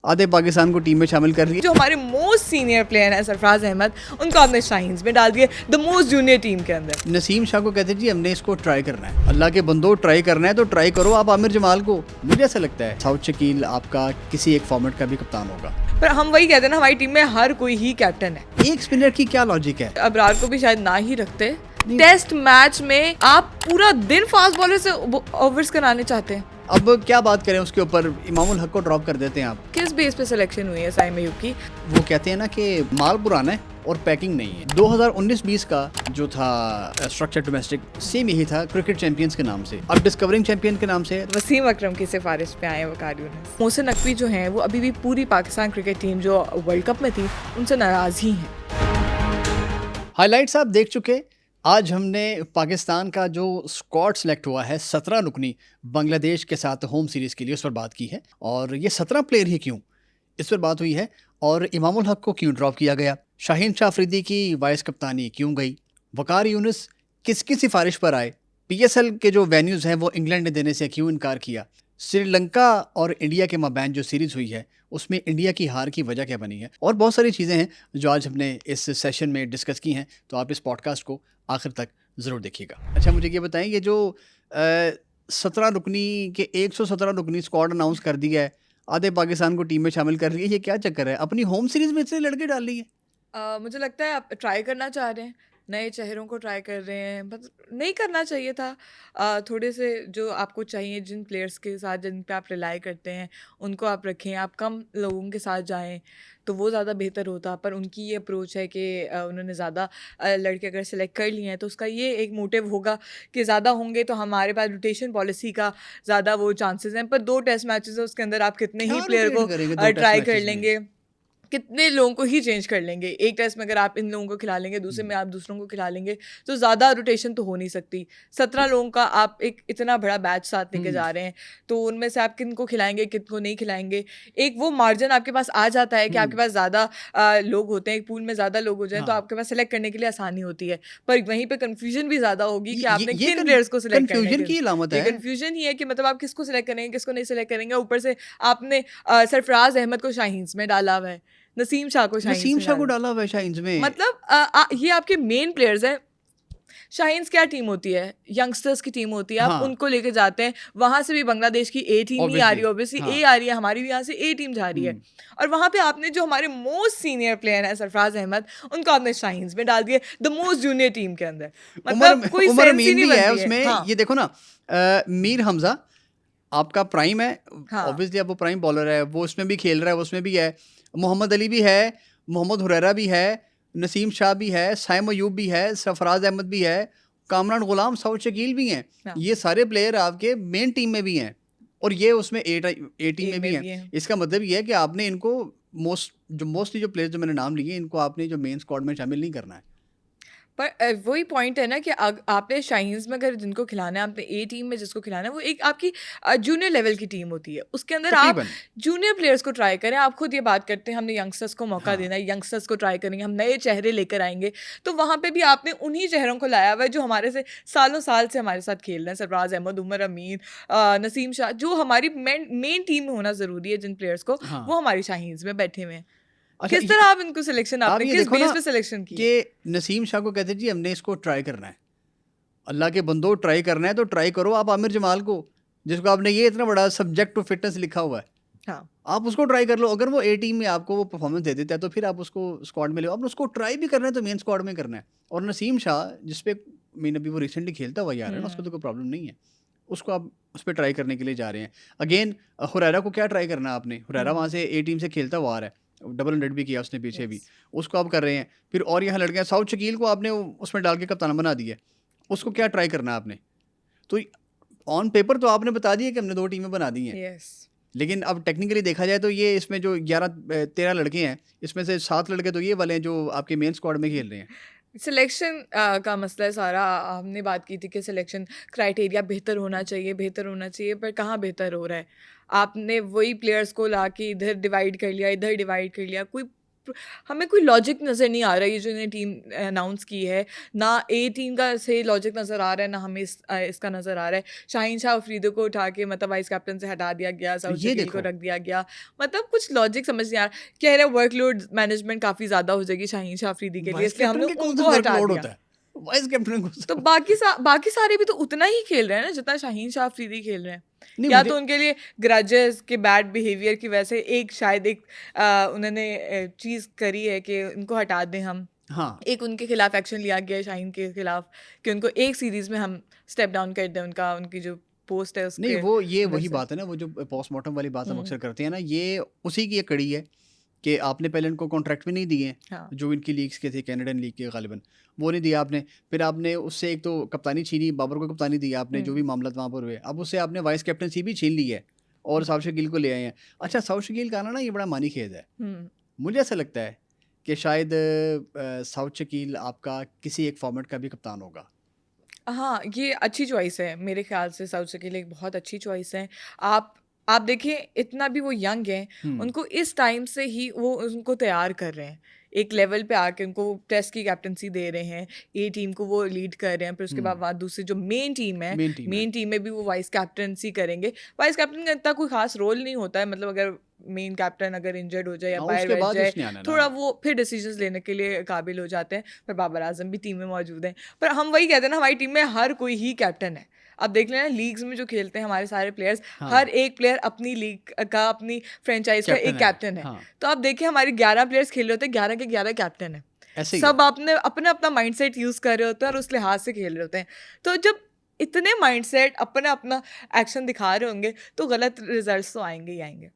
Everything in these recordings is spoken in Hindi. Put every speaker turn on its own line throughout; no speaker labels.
आधे पाकिस्तान को टीम में शामिल कर लिया।
जो हमारे मोस्ट सीनियर प्लेयर हैं सरफराज अहमद, उनको आपने शाहीन्स में डाल दिया द मोस्ट जूनियर टीम के अंदर।
नसीम शाह को कहते जी हमने इसको ट्राई करना है। अल्लाह के बंदो ट्राई करना है तो ट्राई करो आप आमिर जमाल को। मुझे ऐसा लगता है साउथ शकील आपका किसी एक फॉर्मेट का भी कप्तान होगा।
पर हम वही कहते हैं ना, हमारी टीम में हर कोई ही कैप्टन है।
एक स्पिनर की क्या लॉजिक है?
अबरार को भी शायद ना ही रखते। टेस्ट मैच में आप पूरा दिन फास्ट बॉलर से ओवर्स कराने चाहते हैं।
अब क्या बात करें उसके ऊपर, इमामुल हक को ड्रॉप कर देते हैं आप।
किस बेस पे सिलेक्शन हुई है साइम अयूब की?
वो कहते हैं ना कि माल पुराना है और पैकिंग नहीं है। 2019-20 का जो था स्ट्रक्चर डोमेस्टिक सेम यही था, क्रिकेट चैंपियंस के नाम से, अब डिस्कवरिंग चैंपियन के नाम से।
वसीम अकरम की सिफारिश पे आए वकार यूनिस। मोहसिन नकवी जो हैं वो अभी भी पूरी पाकिस्तान क्रिकेट टीम जो वर्ल्ड कप में थी उनसे नाराज ही हैं।
हाइलाइट्स आप देख चुके। आज हमने पाकिस्तान का जो स्क्वाड सेलेक्ट हुआ है 17 रुकनी बांग्लादेश के साथ होम सीरीज़ के लिए, उस पर बात की है। और ये 17 प्लेयर ही क्यों, इस पर बात हुई है। और इमामुल हक को क्यों ड्रॉप किया गया, शाहीन शाह अफरीदी की वाइस कप्तानी क्यों गई, वकार यूनिस किसकी सिफारिश पर आए, PSL के जो वेन्यूज़ हैं वो इंग्लैंड ने देने से क्यों इनकार किया, श्रीलंका और इंडिया के माबैन जो सीरीज़ हुई है उसमें इंडिया की हार की वजह क्या बनी है, और बहुत सारी चीज़ें हैं जो आज हमने इस सेशन में डिस्कस की हैं। तो आप इस पॉडकास्ट को आखिर तक ज़रूर देखिएगा। अच्छा, मुझे ये बताएं, ये जो 17 रुकनी के 117 रुकनी स्क्वाड अनाउंस कर दिया है, आधे पाकिस्तान को टीम में शामिल कर रही है, ये क्या चक्कर है? अपनी होम सीरीज़ में इतने लड़के डाल रही है।
मुझे लगता है आप ट्राई करना चाह रहे हैं, नए चेहरों को ट्राई कर रहे हैं। बस नहीं करना चाहिए था। थोड़े से जो आपको चाहिए, जिन प्लेयर्स के साथ जिन पे आप रिलाई करते हैं उनको आप रखें, आप कम लोगों के साथ जाएं तो वो ज़्यादा बेहतर होता। पर उनकी ये अप्रोच है कि उन्होंने ज़्यादा लड़के अगर सेलेक्ट कर लिए हैं तो उसका ये एक मोटिव होगा कि ज़्यादा होंगे तो हमारे पास रोटेशन पॉलिसी का ज़्यादा वो चांसेस हैं। पर 2 टेस्ट मैचेस है, उसके अंदर आप कितने ही
क्या
प्लेयर को
रोटेट करेंगे 2 टेस्ट
ट्राई कर
मैचेस में?
लेंगे, कितने लोगों को ही चेंज कर लेंगे। एक टेस्ट में अगर आप इन लोगों को खिला लेंगे, दूसरे में आप दूसरों को खिला लेंगे, तो ज़्यादा रोटेशन तो हो नहीं सकती। 17 लोगों का आप एक इतना बड़ा बैच साथ लेके जा रहे हैं, तो उनमें से आप किन को खिलाएंगे, किन को नहीं खिलाएंगे, एक वो मार्जिन आपके पास आ जाता है कि आपके पास ज़्यादा लोग होते हैं, एक पूल में ज़्यादा लोग हो जाए तो आपके पास सेलेक्ट करने के लिए आसानी होती है। पर वहीं पर कन्फ्यूजन भी ज़्यादा होगी कि आपने किन प्लेयर्स को सिलेक्ट करना है।
कन्फ्यूजन की अलामत
ये
है।
कन्फ्यूजन ही है कि मतलब आप किसको सिलेक्ट करेंगे, किसको नहीं सिलेक्ट करेंगे। ऊपर से आपने सरफराज अहमद को शाहीन्स में डाला हुआ है, नसीम शाह को शाहीन्स
नसीम
में
शाह को
डाला।
डाला हुआ है शाहीन्स में।
मतलब ये आपके मेन प्लेयर्स हैं। शाहीन्स क्या टीम होती है, यंगस्टर्स की टीम होती है। आप
हाँ,
उनको लेके जाते हैं, वहां से भी बांग्लादेश की ए टीम नहीं आ रही,
ऑब्वियसली।
ऑब्वियसली
हाँ।
ए आ रही है, हमारी भी यहाँ से ए टीम जा रही है। और वहां पे आपने जो हमारे मोस्ट सीनियर प्लेयर हैं सरफराज अहमद, उनको आपने शाहीन्स में डाल दिया द मोस्ट जूनियर टीम के अंदर। मतलब कोई
उमर
सेंस ही
अमीन
नहीं
भी है
बनती है।
उसमें।
हाँ
ये देखो ना, मीर हमजा आपका प्राइम है,
हाँ
ऑब्वियसली अब वो प्राइम बॉलर है, वो उसमें भी खेल रहा है, उसमें भी है। मोहम्मद अली भी है, मोहम्मद हुरैरा भी है, नसीम शाह भी है, साइम अयूब भी है, सरफराज अहमद भी है, कामरान गुलाम, साउद शकील भी हैं।
हाँ,
ये सारे प्लेयर आपके मेन टीम में भी हैं और ये उसमें ए टीम
ए
में भी
में
हैं।
भी है।
इसका मतलब ये है कि आपने इनको मोस्टली जो प्लेयर्स जो मैंने नाम लिए इनको आपने जो मेन स्क्वाड में शामिल नहीं करना है।
पर वही पॉइंट है ना कि आपने शाहीन्स में अगर जिनको खिलाना है, आपने ए टीम में जिसको खिलाना है, वो एक आपकी जूनियर लेवल की टीम होती है। उसके अंदर आप
तकरीबन।
जूनियर प्लेयर्स को ट्राई करें। आप खुद ये बात करते हैं हमने यंगस्टर्स को मौका देना है, यंगस्टर्स को ट्राई करेंगे, हम नए चेहरे लेकर आएंगे। तो वहाँ पे भी आपने उन्हीं चेहरों को लाया हुआ है जो हमारे से सालों साल से हमारे साथ खेल रहे हैं। सरफराज अहमद, उमर अमीन, नसीम शाह, जो हमारी मेन टीम में होना ज़रूरी है, जिन प्लेयर्स को,
हाँ।
वो हमारी शाहीन्स में बैठे हुए हैं।
अच्छा,
किस तरह आप इनको सिलेक्शन,
आप
आपने
ये
किस
देखो
बेस
ना
पे सिलेक्शन की?
कि नसीम शाह को कहते जी हमने इसको ट्राई करना है। अल्लाह के बंदो ट्राई करना है तो ट्राई करो आप आमिर जमाल को, जिसको आपने ये इतना बड़ा सब्जेक्ट टू फिटनेस लिखा हुआ है,
हाँ,
आप उसको ट्राई कर लो। अगर वो ए टीम में आपको वो परफॉर्मेंस दे देता है तो फिर आप उसको स्क्वाड में ले, आपने उसको ट्राई भी करना है तो मेन स्क्वाड में करना है। और नसीम शाह जिसपे मीन अभी वो रिसेंटली खेलता हुआ यार है ना, उसको तो कोई प्रॉब्लम नहीं है, उसको आप उस पर ट्राई करने के लिए जा रहे हैं। अगेन हुरैरा को क्या ट्राई करना है आपने, हुरैरा वहाँ से ए टीम से खेलता हुआ आ रहा है, डबल 100 भी किया उसने पीछे भी, उसको आप कर रहे हैं। फिर और यहाँ लड़के हैं, साउथ शकील को आपने उसमें डाल के कप्तान बना दिया, उसको क्या ट्राई करना है आपने। तो ऑन पेपर तो आपने बता दिया कि हमने 2 टीमें बना दी हैं,
यस।
लेकिन अब टेक्निकली देखा जाए तो ये इसमें जो 11-13 लड़के हैं, इसमें से 7 लड़के तो ये वाले हैं जो आपके मेन स्क्वाड में खेल रहे हैं।
सिलेक्शन का मसला है सारा। हमने बात की थी कि सिलेक्शन क्राइटेरिया बेहतर होना चाहिए, बेहतर होना चाहिए, पर कहाँ बेहतर हो रहा है। आपने वही प्लेयर्स को ला के इधर डिवाइड कर लिया, इधर डिवाइड कर लिया, कोई हमें कोई लॉजिक नज़र नहीं आ रहा है ये जो इन्हें टीम अनाउंस की है। ना ए टीम का सही लॉजिक नज़र आ रहा है, ना हमें इसका नज़र आ रहा है। शाहीन शाह अफरीदी को उठा के मतलब वाइस कैप्टन से हटा दिया गया,
तो
सऊद
ये
शकील को
देखो
रख दिया गया। मतलब कुछ लॉजिक समझ नहीं आ रहा। कह रहे वर्कलोड मैनेजमेंट काफ़ी ज़्यादा हो जाएगी शाहीन शाह अफरीदी के लिए,
वाइस
इसलिए
कैप्टन
हमने
के कौन सा
उनको हटा
वर्कलोड
दिया।
होता है? वाइस कैप्टन को
तो बाकी सारे भी तो उतना ही खेल रहे हैं ना जितना शाहीन शाह अफरीदी खेल रहे हैं।
नहीं
या
मुझे
तो उनके लिए ग्रजेस के बैड बिहेवियर की वजह से एक शायद एक उन्होंने चीज़ करी है कि उनको हटा दें हम।
हाँ
एक उनके खिलाफ एक्शन लिया गया है शाहीन के खिलाफ कि उनको एक सीरीज में हम स्टेप डाउन कर दें, उनकी जो पोस्ट है
नहीं
उसके
वो ये
वजह
वही
से।
बात है ना, वो जो पोस्टमार्टम वाली बात हम
हम्म।
अक्सर करते हैं ना, ये उसी की एक कड़ी है कि आपने पहले इनको कॉन्ट्रैक्ट भी नहीं दिए,
हाँ।
जो इनकी लीग्स के थे कैनेडियन लीग के गालिबन, वो नहीं दिया आपने। फिर आपने उससे एक तो कप्तानी छीनी, बाबर को कप्तानी दी आपने, जो भी मामला वहाँ पर हुए, अब उससे आपने वाइस कैप्टनसी भी छीन ली है और साउथ शकील को ले आए हैं। अच्छा, साउथ शकील का आना ना ये बड़ा मानी खेद है।
हम्म।
मुझे ऐसा लगता है कि शायद साउथ शकील आपका किसी एक फॉर्मेट का भी कप्तान होगा।
हाँ, ये अच्छी चॉइस है मेरे ख्याल से। साउथ के लिए एक बहुत अच्छी चॉइस है। आप आप देखिए इतना भी वो यंग हैं,
हम्म
उनको इस टाइम से ही वो उनको तैयार कर रहे हैं। एक लेवल पे आके उनको टेस्ट की कैप्टेंसी दे रहे हैं, ए टीम को वो लीड कर रहे हैं, फिर उसके
हम्म
बाद दूसरी जो मेन टीम है,
मेन टीम है।
मेन टीम में भी वो वाइस कैप्टेंसी करेंगे। वाइस कैप्टन का इतना कोई खास रोल नहीं होता है, मतलब अगर मेन कैप्टन अगर इंजर्ड हो जाए या
हाँ
बाहर
उसके
बैठ
बाद
जाए,
उसने आना है ना।
थोड़ा वो फिर डिसीजंस लेने के लिए काबिल हो जाते हैं। पर बाबर आजम भी टीम में मौजूद हैं। पर हम वही कहते हैं ना, हमारी टीम में हर कोई ही कैप्टन है। अब देख लेना लीग्स में जो खेलते हैं हमारे सारे प्लेयर्स,
हाँ
हर एक प्लेयर अपनी लीग का, अपनी फ्रेंचाइज का
कैप्टन
एक
है।
कैप्टन है।
हाँ
तो आप देखिए हमारे 11 प्लेयर्स खेल रहे होते हैं, 11 के 11 कैप्टन है।
ऐसे ही है।
सब आपने अपना अपना माइंडसेट यूज कर रहे होते हैं और उस लिहाज से खेल रहे होते हैं। तो जब इतने माइंडसेट अपना अपना एक्शन दिखा रहे होंगे तो गलत रिजल्ट्स तो आएंगे ही आएंगे।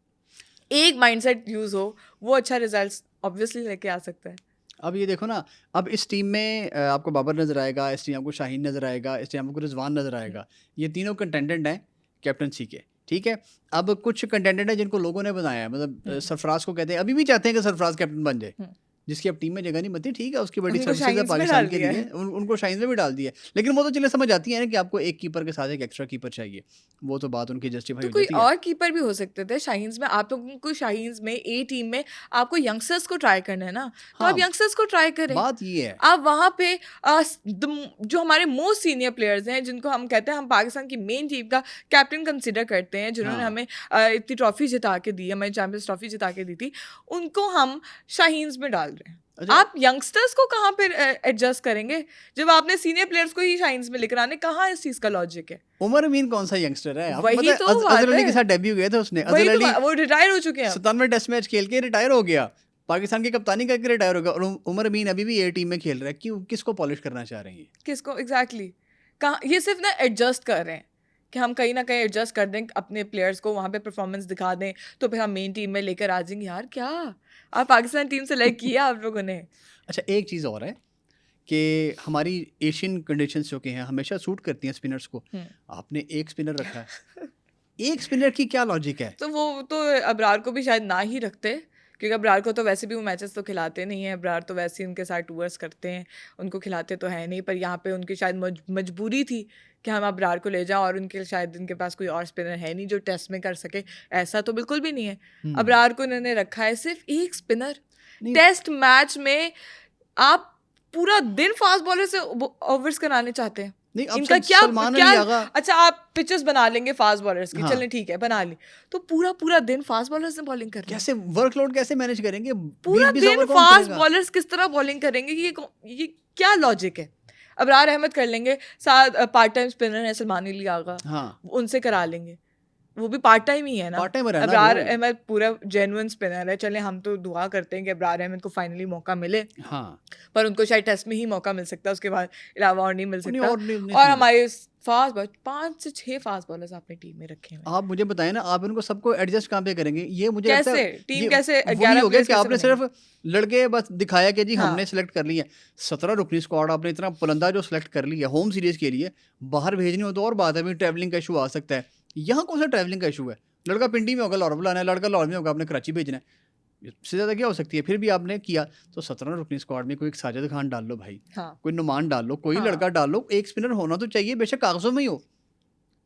एक माइंडसेट यूज हो, वो अच्छा रिजल्ट्स ऑब्वियसली लेके आ सकता है।
अब ये देखो ना, अब इस टीम में आपको बाबर नज़र आएगा, इस टीम आपको शाहीन नज़र आएगा, इस टीम आपको रिजवान नज़र आएगा। ये तीनों कंटेंडेंट हैं कैप्टनसी के, ठीक है। अब कुछ कंटेंडेंट हैं जिनको लोगों ने बनाया है, मतलब
हम्म।
सरफराज को कहते हैं, अभी भी चाहते हैं कि सरफराज कैप्टन बन जाए,
हम्म।
जिसकी अब टीम में जगह नहीं बनती, ठीक है, उसकी बड़ी
उनको
सर्विसेज है
शाहीन्स में
पाकिस्तान
डाल
के
दिया
लिए,
है।
उनको शाहीन में भी डाल दिया है। लेकिन वो तो चले समझ आती है ना कि आपको एक कीपर के साथ एक एक्स्ट्रा कीपर चाहिए, वो तो बात उनकी जस्टिफाई
तो
हो
कोई
जाती है।
और कीपर भी हो सकते थे शाहीन्स में। आप लोगों को शाहीन्स में ए टीम में आपको यंगस्टर्स को ट्राई करना है ना, तो आप
हाँ
यंगस्टर्स को ट्राई करें।
बात ये है।
आप वहाँ पे जो हमारे मोस्ट सीनियर प्लेयर्स हैं, जिनको हम कहते हैं हम पाकिस्तान की मेन टीम का कैप्टन कंसिडर करते हैं, जिन्होंने
हाँ
हमें इतनी ट्रॉफी जिता के दी है, हमें चैंपियंस ट्रॉफी जिता के दी थी, उनको हम शाहीन्स में डाल रहे हैं।
अच्छा
आप यंगस्टर्स को कहाँ पे एडजस्ट करेंगे जब आपने सीनियर प्लेयर्स को ही शाहीन्स में लेकर आने? कहाँ इस चीज़ का लॉजिक है?
उमर अमीन कौन सा यंगस्टर है? आपको
वही
पता है
तो
अजहर
बात
अली के
है।
साथ डेब्यू किया था उसने।
वही
अजहर
तो
अली
वो रिटायर हो चुके हैं अब।
97 टेस्ट मैच खेल के रिटायर हो गया, पाकिस्तान की कप्तानी करके रिटायर हो गया, और उमर अमीन अभी भी ए टीम में खेल रहा है। क्यों, किसको पॉलिश करना चाह रहे हैं ये?
किसको एग्जैक्टली कहाँ? ये सिर्फ ना एडजस्ट कर रहे हैं कि हम कहीं ना कहीं एडजस्ट कर दें अपने प्लेयर्स को, वहाँ पे परफॉर्मेंस दिखा दें, तो फिर हम मेन टीम में लेकर आ जाएंगे। यार क्या आप पाकिस्तान टीम से लाइक किया आप लोगों ने?
अच्छा एक चीज़ और है कि हमारी एशियन कंडीशंस जो कि हैं हमेशा सूट करती हैं स्पिनर्स को।
हम्म।
आपने एक स्पिनर रखा है, एक स्पिनर की क्या लॉजिक है?
तो वो तो अबरार को भी शायद ना ही रखते, क्योंकि अबरार को तो वैसे भी वो मैचेस तो खिलाते नहीं हैं। अबरार तो वैसे ही उनके साथ टूर्स करते हैं, उनको खिलाते तो है नहीं। पर यहाँ पे उनकी शायद मजबूरी थी कि हम अबरार को ले जाएं, और उनके शायद उनके पास कोई और स्पिनर है नहीं जो टेस्ट में कर सके। ऐसा तो बिल्कुल भी नहीं है।
हम्म,
अबरार को इन्होंने रखा है सिर्फ एक स्पिनर।
नहीं
टेस्ट मैच में आप पूरा दिन फास्ट बॉलर से ओवर्स कराने चाहते हैं?
नहीं, अब
इनका
सलमान
क्या
अली आगा।
अच्छा आप पिचेस बना लेंगे फास्ट बॉलर्स की,
हाँ
चलें ठीक है बना ली, तो पूरा पूरा दिन फास्ट बॉलर्स से बॉलिंग कर रहे हैं।
कैसे वर्कलोड कैसे मैनेज करेंगे?
पूरा
20-20
दिन
ओवर कौन
फास्ट
करेगा?
बॉलर्स किस तरह बॉलिंग करेंगे? ये क्या लॉजिक है? अबरार अहमद कर लेंगे, साथ पार्ट टाइम स्पिनर है सलमान अली आगा,
हाँ
उनसे करा लेंगे। वो भी पार्ट टाइम ही है ना।
पार्ट टाइमर है ना
अबरार
वो।
अहमद पूरा जेन्युइन स्पिनर है। चले हम तो दुआ करते हैं कि अबरार अहमद को फाइनली मौका मिले,
हाँ
पर उनको शायद टेस्ट में ही मौका मिल सकता है, उसके बाद अलावा और नहीं मिल
उन्हें
सकता।
और नहीं
और
मिल
हमारे फास्ट बॉलर 5 से 6 फास्ट बॉलर्स आपने टीम में रखे हुए हैं।
आप मुझे बताएं ना, आप इनको सबको एडजस्ट कहाँ पे करेंगे? ये मुझे लगता
कैसे
है
टीम
ये
कैसे
वही
11
हो गया
प्लेयर्स
कि
कैसे
आपने
बनेंगे?
सिर्फ लड़के बस दिखाया कि जी
हाँ।
हमने सेलेक्ट कर लिया। 17 रुकनी स्क्वाड आपने इतना बुलंदा जो सेलेक्ट कर लिया होम सीरीज के लिए, बाहर भेजनी हो तो और बात है, ट्रैवलिंग का इशू आ सकता है। यहाँ कौन सा ट्रैवलिंग का इशू है? लड़का पिंडी में होगा, लाहौर बुलाना है, लड़का लाहौर में होगा, आपने कराची भेजना है, इससे ज़्यादा क्या हो सकती है? फिर भी आपने किया तो 17 रुकनी स्क्वाड में कोई एक साजिद खान डाल लो भाई,
हाँ
कोई नुमान डाल लो, कोई
हाँ।
लड़का डाल लो, एक स्पिनर होना तो चाहिए, बेशक कागजों में ही हो।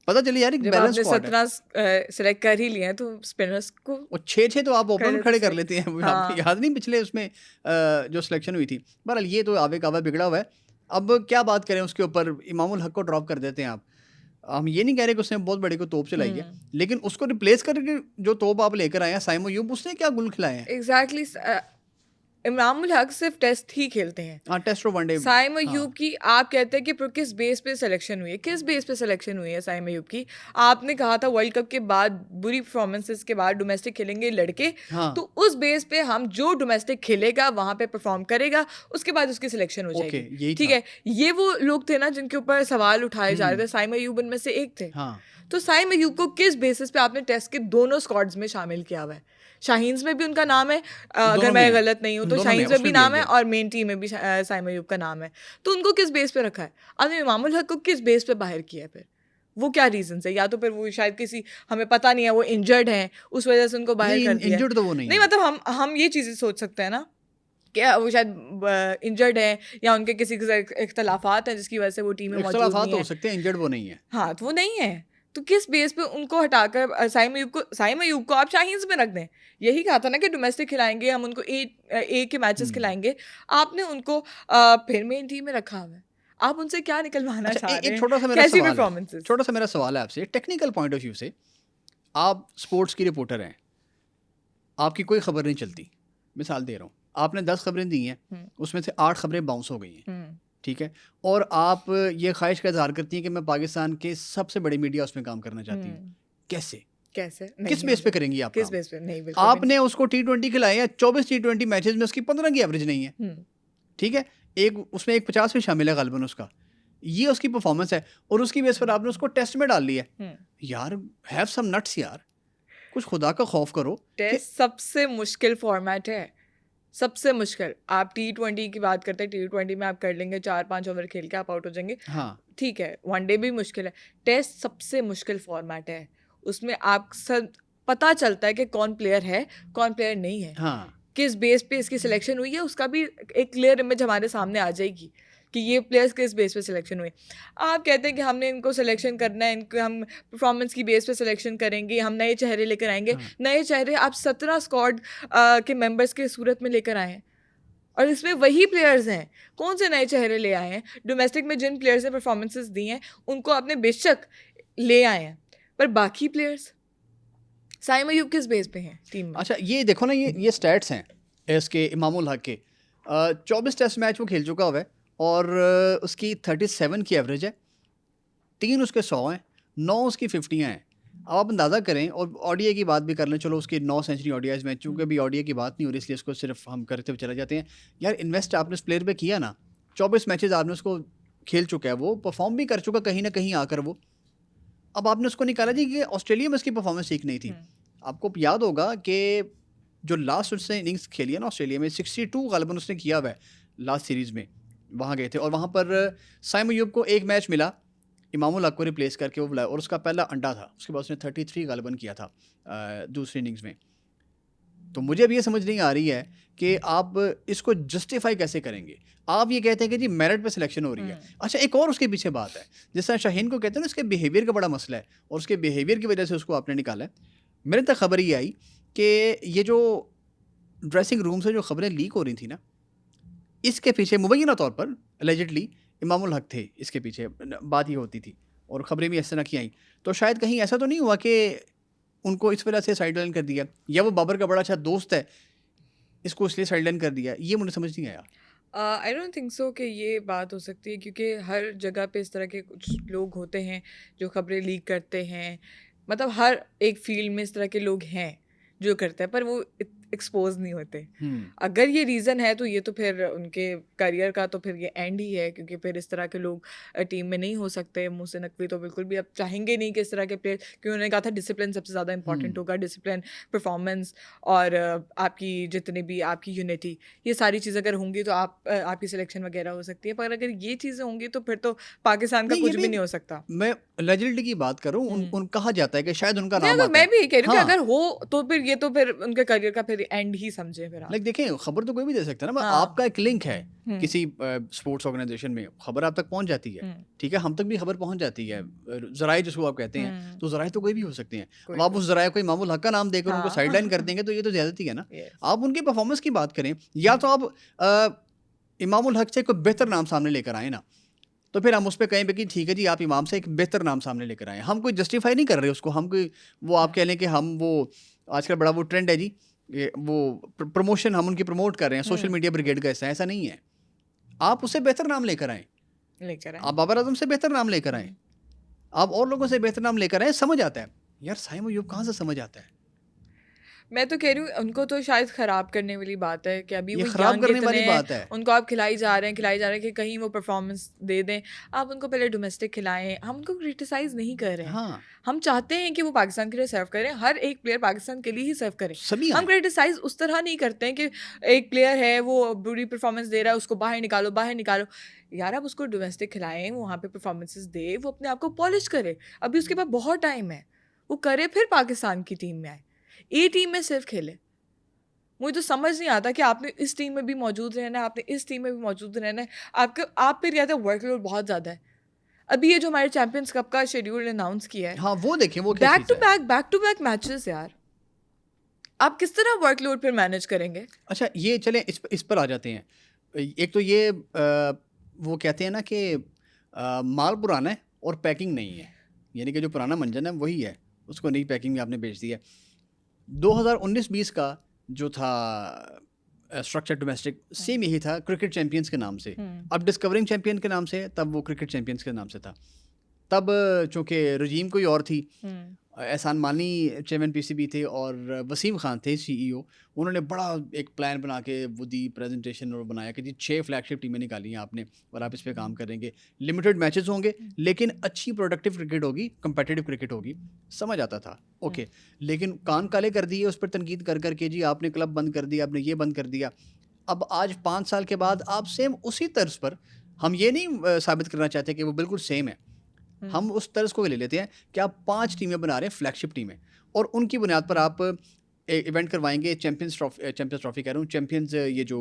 पता चली यार एक
जब
बैलेंस
आपने
स्क्वाड है।
17 सेलेक्ट कर ही लिए हैं तो स्पिनर्स को
और 6-6 तो आप
कर
ओपनर
लेते
खड़े कर
select।
लेते हैं। वो आपको
हाँ
याद नहीं पिछले उसमें जो सिलेक्शन हुई थी। बहरहाल ये तो आवे कावा बिगड़ा हुआ है। अब क्या बात करें उसके ऊपर, इमामुल हक को ड्रॉप कर देते हैं आप। हम ये नहीं कह रहे कि उसने बहुत बड़ी कोई तोप चलाई है, लेकिन उसको रिप्लेस करके जो तोप आप लेकर आए हैं साइम अय्यूब, उसने क्या गुल खिलाए हैं?
एग्जैक्टली। इमामुल हक सिर्फ टेस्ट ही खेलते हैं।
हाँ, टेस्ट और वनडे।
साइम
हाँ,
अयूब की आप कहते हैं कि किस बेस पे सिलेक्शन हुई है, किस बेस पे सिलेक्शन हुई है साइम अयूब की? आपने कहा था वर्ल्ड कप के बाद बुरी परफॉर्मेंसेस के बाद डोमेस्टिक खेलेंगे लड़के,
हाँ,
तो उस बेस पे हम जो डोमेस्टिक खेलेगा वहां पे परफॉर्म करेगा, उसके बाद उसकी सिलेक्शन हो
ओके,
जाएगी।
यही
ठीक
था।
है, ये वो लोग थे ना जिनके ऊपर सवाल उठाए जा रहे
हुँ,
थे, साइम अयूब उनमें से एक थे।
हाँ,
तो साइम अयूब को किस बेसिस पे आपने टेस्ट के दोनों स्क्वाड्स में शामिल किया हुआ है? शाहीन्स में भी उनका नाम है, अगर
दोनों में
मैं
है।
गलत नहीं हूँ तो
दोनों में है,
शाहीन्स में भी
उसमें भी है
नाम है
ये।
और मेन टीम में भी साइम अयूब का नाम है। तो उनको किस बेस पे रखा है? आपने इमामुल हक को किस बेस पे बाहर किया है फिर? वो क्या रीजन है? या तो फिर वो शायद किसी, हमें पता नहीं है, वो इंजर्ड हैं उस वजह से उनको बाहर
नहीं,
कर दिया है।
इंजर्ड तो वो नहीं
नहीं
है।
मतलब हम ये चीज़ें सोच सकते हैं ना कि वो शायद इंजर्ड है या उनके किसी के इख्तलाफात हैं जिसकी वजह से वो टीम में मौजूद
इख्तलाफात
नहीं
तो हो
है।
सकते हैं, इंजर्ड वो नहीं है।
हाँ, तो वो नहीं है। तो किस बेस पे उनको हटाकर साइम अयूब को आप शाहीन्स में रख दें? यही कहा था ना कि डोमेस्टिक खिलाएँगे, हम उनको ए के मैचेस
हुँ।
खिलाएँगे। आपने उनको फिर मेन टीम में रखा हुआ है। आप उनसे क्या निकलवाना
अच्छा,
चाह
एक
रहे
एक
हैं?
छोटा-सा मेरा
कैसी
सवाल है।
परफॉर्मेंसेस?
छोटा-सा मेरा सवाल है आपसे, टेक्निकल पॉइंट ऑफ व्यू से। आप स्पोर्ट्स की रिपोर्टर हैं, आपकी कोई खबर नहीं चलती। मिसाल दे रहा हूँ, आपने 10 खबरें दी हैं,
हुँ,
उसमें से 8 खबरें बाउंस हो गई हैं,
हुँ,
ठीक है? और आप ये ख़्वाहिश का इज़हार करती हैं कि मैं पाकिस्तान के सबसे बड़ी मीडिया उसमें काम करना चाहती हूँ।
हुँ।
कैसे?
कैसे?
किस
नहीं
बेस पे
ऐसे
करेंगी आप
किस
काम?
बेस पे? नहीं, बिल्कुल भी नहीं।
आपने उसको टी20 खिलाए हैं, 24 टी20 मैचेज़ में उसकी 15 की एवरेज नहीं है,
हुँ,
ठीक है? एक उसमें एक 50 भी शामिल है ग़ालिबन उसका। ये उसकी परफ़ॉर्मेंस है और उसकी बेस पर आपने उसको टेस्ट में डाल लिया है।
हुँ।
यार, हैव सम नट्स यार। कुछ खुदा का खौफ करो कि
टेस्ट सबसे मुश्किल फॉर्मेट है, सबसे मुश्किल। आप टी20 की बात करते हैं, टी20 में आप कर लेंगे 4-5 ओवर खेल के आप आउट हो जाएँगे,
हाँ,
ठीक है। वनडे भी मुश्किल है। टेस्ट सबसे मुश्किल फॉर्मेट है। उसमें आप सब पता चलता है कि कौन प्लेयर है, कौन प्लेयर नहीं है।
हाँ,
किस बेस पे इसकी सिलेक्शन हुई है, उसका भी एक क्लियर इमेज हमारे सामने आ जाएगी कि ये प्लेयर्स किस बेस पे सिलेक्शन हुए। आप कहते हैं कि हमने इनको सिलेक्शन करना है, इनको हम परफॉर्मेंस की बेस पे सिलेक्शन करेंगे, हम नए चेहरे लेकर आएँगे।
हाँ।
नए चेहरे आप 17 स्क्वाड के मेंबर्स के सूरत में लेकर आए हैं और इसमें वही प्लेयर्स हैं। कौन से नए चेहरे ले आए हैं? डोमेस्टिक में जिन प्लेयर्स ने परफॉर्मेंसेस दी हैं, उनको आपने बेशक ले आए हैं, पर बाकी प्लेयर्स, साइम अयूब किस बेस पे हैं टीम में?
अच्छा, ये देखो ना, ये स्टैट्स हैं इसके इमामुल हक के। 24 टेस्ट मैच वो खेल चुका हुआ है और उसकी 37 की एवरेज है, 3 उसके 100 हैं, 9 उसकी 50 हैं। अब आप अंदाज़ा करें, और ओडीआई की बात भी कर लें, चलो उसकी 9 सेंचुरी ओडीआईज़ में, चूँकि अभी ओडीआई की बात नहीं हो रही इसलिए इसको सिर्फ हम करते हुए चले जाते हैं। यार, इन्वेस्ट आपने उस प्लेयर पे किया ना, 24 मैचेज़ आपने उसको खेल चुका है, वो परफॉर्म भी कर चुका कहीं ना कहीं आकर वो। अब आपने उसको निकाला जी कि ऑस्ट्रेलिया में उसकी परफॉर्मेंस ठीक नहीं थी।
हुँ,
आपको याद होगा कि जो लास्ट उसने इनिंग्स खेली है ना ऑस्ट्रेलिया में, 62 गालिबन उसने किया हुआ है लास्ट सीरीज़ में। वहाँ गए थे और वहाँ पर साइम अय्यूब को एक मैच मिला, इमामुल हक को रिप्लेस करके वो बुलाया और उसका पहला अंडा था। उसके बाद उसने 33 गालिबन किया था दूसरी इनिंग्स में। तो मुझे अब ये समझ नहीं आ रही है कि आप इसको जस्टिफाई कैसे करेंगे? आप ये कहते हैं कि जी मेरिट पे सिलेक्शन हो रही है। अच्छा, एक और उसके पीछे बात है, जिस तरह शाहीन को कहते हैं ना, उसके बिहेवियर का बड़ा मसला है और उसके बिहेवियर की वजह से उसको आपने निकाला है। मेरे तक खबर ये आई कि ये जो ड्रेसिंग रूम से जो खबरें लीक हो रही थी ना, इसके पीछे मुबैना तौर पर एलिजिडली इमामुल हक थे इसके पीछे, बात ये होती थी और खबरें भी इस तरह की आई। तो शायद कहीं ऐसा तो नहीं हुआ कि उनको इस वजह से साइडलाइन कर दिया, या वो बाबर का बड़ा अच्छा दोस्त है इसको इसलिए साइडलाइन कर दिया? ये मुझे समझ नहीं आया।
आई डोंट थिंक सो कि ये बात हो सकती है, क्योंकि हर जगह पे इस तरह के कुछ लोग होते हैं जो खबरें लीक करते हैं। मतलब हर एक फील्ड में इस तरह के लोग हैं जो करते हैं, पर वो एक्सपोज नहीं होते। अगर ये रीज़न है तो ये तो फिर उनके करियर का तो फिर ये एंड ही है, क्योंकि फिर इस तरह के लोग टीम में नहीं हो सकते। मुहसिन नकवी तो बिल्कुल भी अब चाहेंगे नहीं कि इस तरह के प्लेयर, क्योंकि उन्होंने कहा था डिसिप्लिन सबसे ज़्यादा इंपॉर्टेंट होगा, डिसिप्लिन, परफॉर्मेंस और आपकी जितनी भी आपकी यूनिटी, ये सारी चीज़ें अगर होंगी तो आपकी सिलेक्शन वगैरह हो सकती है। पर अगर ये चीज़ें होंगी तो फिर तो पाकिस्तान का
नहीं, ये
कुछ भी
भी
नहीं हो सकता।
मैं एलिजिबिलिटी की बात कर रहा हूँ। उन कहा जाता है कि शायद उनका
नहीं,
नाम
तो
आता
मैं
है।
भी यही कह रही हूँ कि
हाँ,
अगर हो तो फिर ये तो फिर उनके करियर का फिर एंड ही समझे फिर आप।
लाइक देखिए, खबर तो कोई भी दे सकता है ना,
हाँ।
आपका एक लिंक है
हम्म,
किसी स्पोर्ट्स ऑर्गेनाइजेशन में, खबर आप तक पहुंच जाती है,
हम्म,
ठीक है, हम तक भी खबर पहुंच जाती है, जराए जिसको आप कहते हैं,
हम्म,
तो जराए तो कोई भी हो सकते हैं।
कोई
अब आप
भी।
उस जराए को इमामुल हक का नाम देकर उनको
हाँ।
साइडलाइन कर देंगे तो ये तो ज्यादती है ना।
Yes.
आप उनकी परफॉर्मेंस की बात करें, या तो आप इमामुल हक से कोई बेहतर नाम सामने लेकर आए ना, तो फिर हम उस पर कहें भी कि ठीक है जी, आप इमाम से एक बेहतर नाम सामने लेकर आए। हम कोई जस्टिफाई नहीं कर रहे उसको, हम कोई वो आप कह लें कि हम वो आजकल बड़ा वो ट्रेंड है जी, ये वो प्रमोशन हम उनकी प्रमोट कर रहे हैं, सोशल मीडिया ब्रिगेड का ऐसा नहीं है। आप उससे बेहतर नाम लेकर आए,
लेकर आए।
आप बाबर आजम से बेहतर नाम लेकर आए, आप और लोगों से बेहतर नाम लेकर आए, समझ आता है यार। साइम अयूब कहाँ से समझ आता है?
मैं तो कह रही हूँ उनको तो शायद खराब करने वाली बात है कि अभी
ये
वो
खराब
यंग
करने
इतने
वाली
हैं,
बात है।
उनको आप खिलाई जा रहे हैं कि कहीं वो परफॉर्मेंस दे दें। आप उनको पहले डोमेस्टिक खिलाएं। हम उनको क्रिटिसाइज नहीं कर रहे हैं।
हाँ,
हम चाहते हैं कि वो पाकिस्तान के लिए सर्व करें, हर एक प्लेयर पाकिस्तान के लिए ही सर्व करे।
सभी
हम
आए।
क्रिटिसाइज उस तरह नहीं करते हैं कि एक प्लेयर है वो बुरी परफॉर्मेंस दे रहा है, उसको बाहर निकालो बाहर निकालो। यार आप उसको डोमेस्टिक खिलाएं, वहाँ पे परफॉर्मेंसेस दे, वो अपने आप को पॉलिश करे। अभी उसके पास बहुत टाइम है, वो करे फिर पाकिस्तान की टीम में आए, ए टीम में सिर्फ खेले। मुझे तो समझ नहीं आता कि आपने इस टीम में भी मौजूद रहना है, आपने इस टीम में भी मौजूद रहना है। आप पे कहते हैं वर्कलोड बहुत ज़्यादा है। अभी ये जो हमारे चैंपियंस कप का शेड्यूल अनाउंस किया है,
हाँ वो देखें, वो क्या चीज़ है।
बैक टू बैक मैचेस यार, आप किस तरह वर्कलोड फिर मैनेज करेंगे?
अच्छा, ये चलें इस पर आ जाते हैं। एक तो ये वो कहते हैं ना कि माल पुराना है और पैकिंग नहीं है, यानी कि जो पुराना मंजन है वही है, उसको नई पैकिंग में आपने बेच दिया। 2019-20 का जो था स्ट्रक्चर डोमेस्टिक सेम यही था, क्रिकेट चैंपियंस के नाम से। अब डिस्कवरिंग चैंपियन के नाम से है, तब वो क्रिकेट चैंपियंस के नाम से था। तब चूँकि रजीम कोई और थी, एहसान मानी चेयरमैन पीसीबी थे और वसीम खान थे सीईओ। उन्होंने बड़ा एक प्लान बना के वो दी प्रेजेंटेशन और बनाया कि जी 6 फ्लैगशिप टीमें निकाली हैं आपने और आप इस पे काम करेंगे, लिमिटेड मैचेस होंगे लेकिन अच्छी प्रोडक्टिव क्रिकेट होगी, कंपेटिटिव क्रिकेट होगी। समझ आता था, ओके। लेकिन कान काले कर दिए उस पर तनकीद कर करके, जी आपने क्लब बंद कर दिया, आपने ये बंद कर दिया। अब आज 5 साल के बाद आप सेम उसी तर्ज पर, हम ये नहीं साबित करना चाहते कि वो बिल्कुल सेम है, हम उस तर्ज को ले लेते हैं कि आप 5 टीमें बना रहे हैं, फ्लैगशिप टीमें, और उनकी बुनियाद पर आप इवेंट करवाएंगे। चैंपियंस ट्रॉफी कह रहा हूँ, चैंपियंस ये जो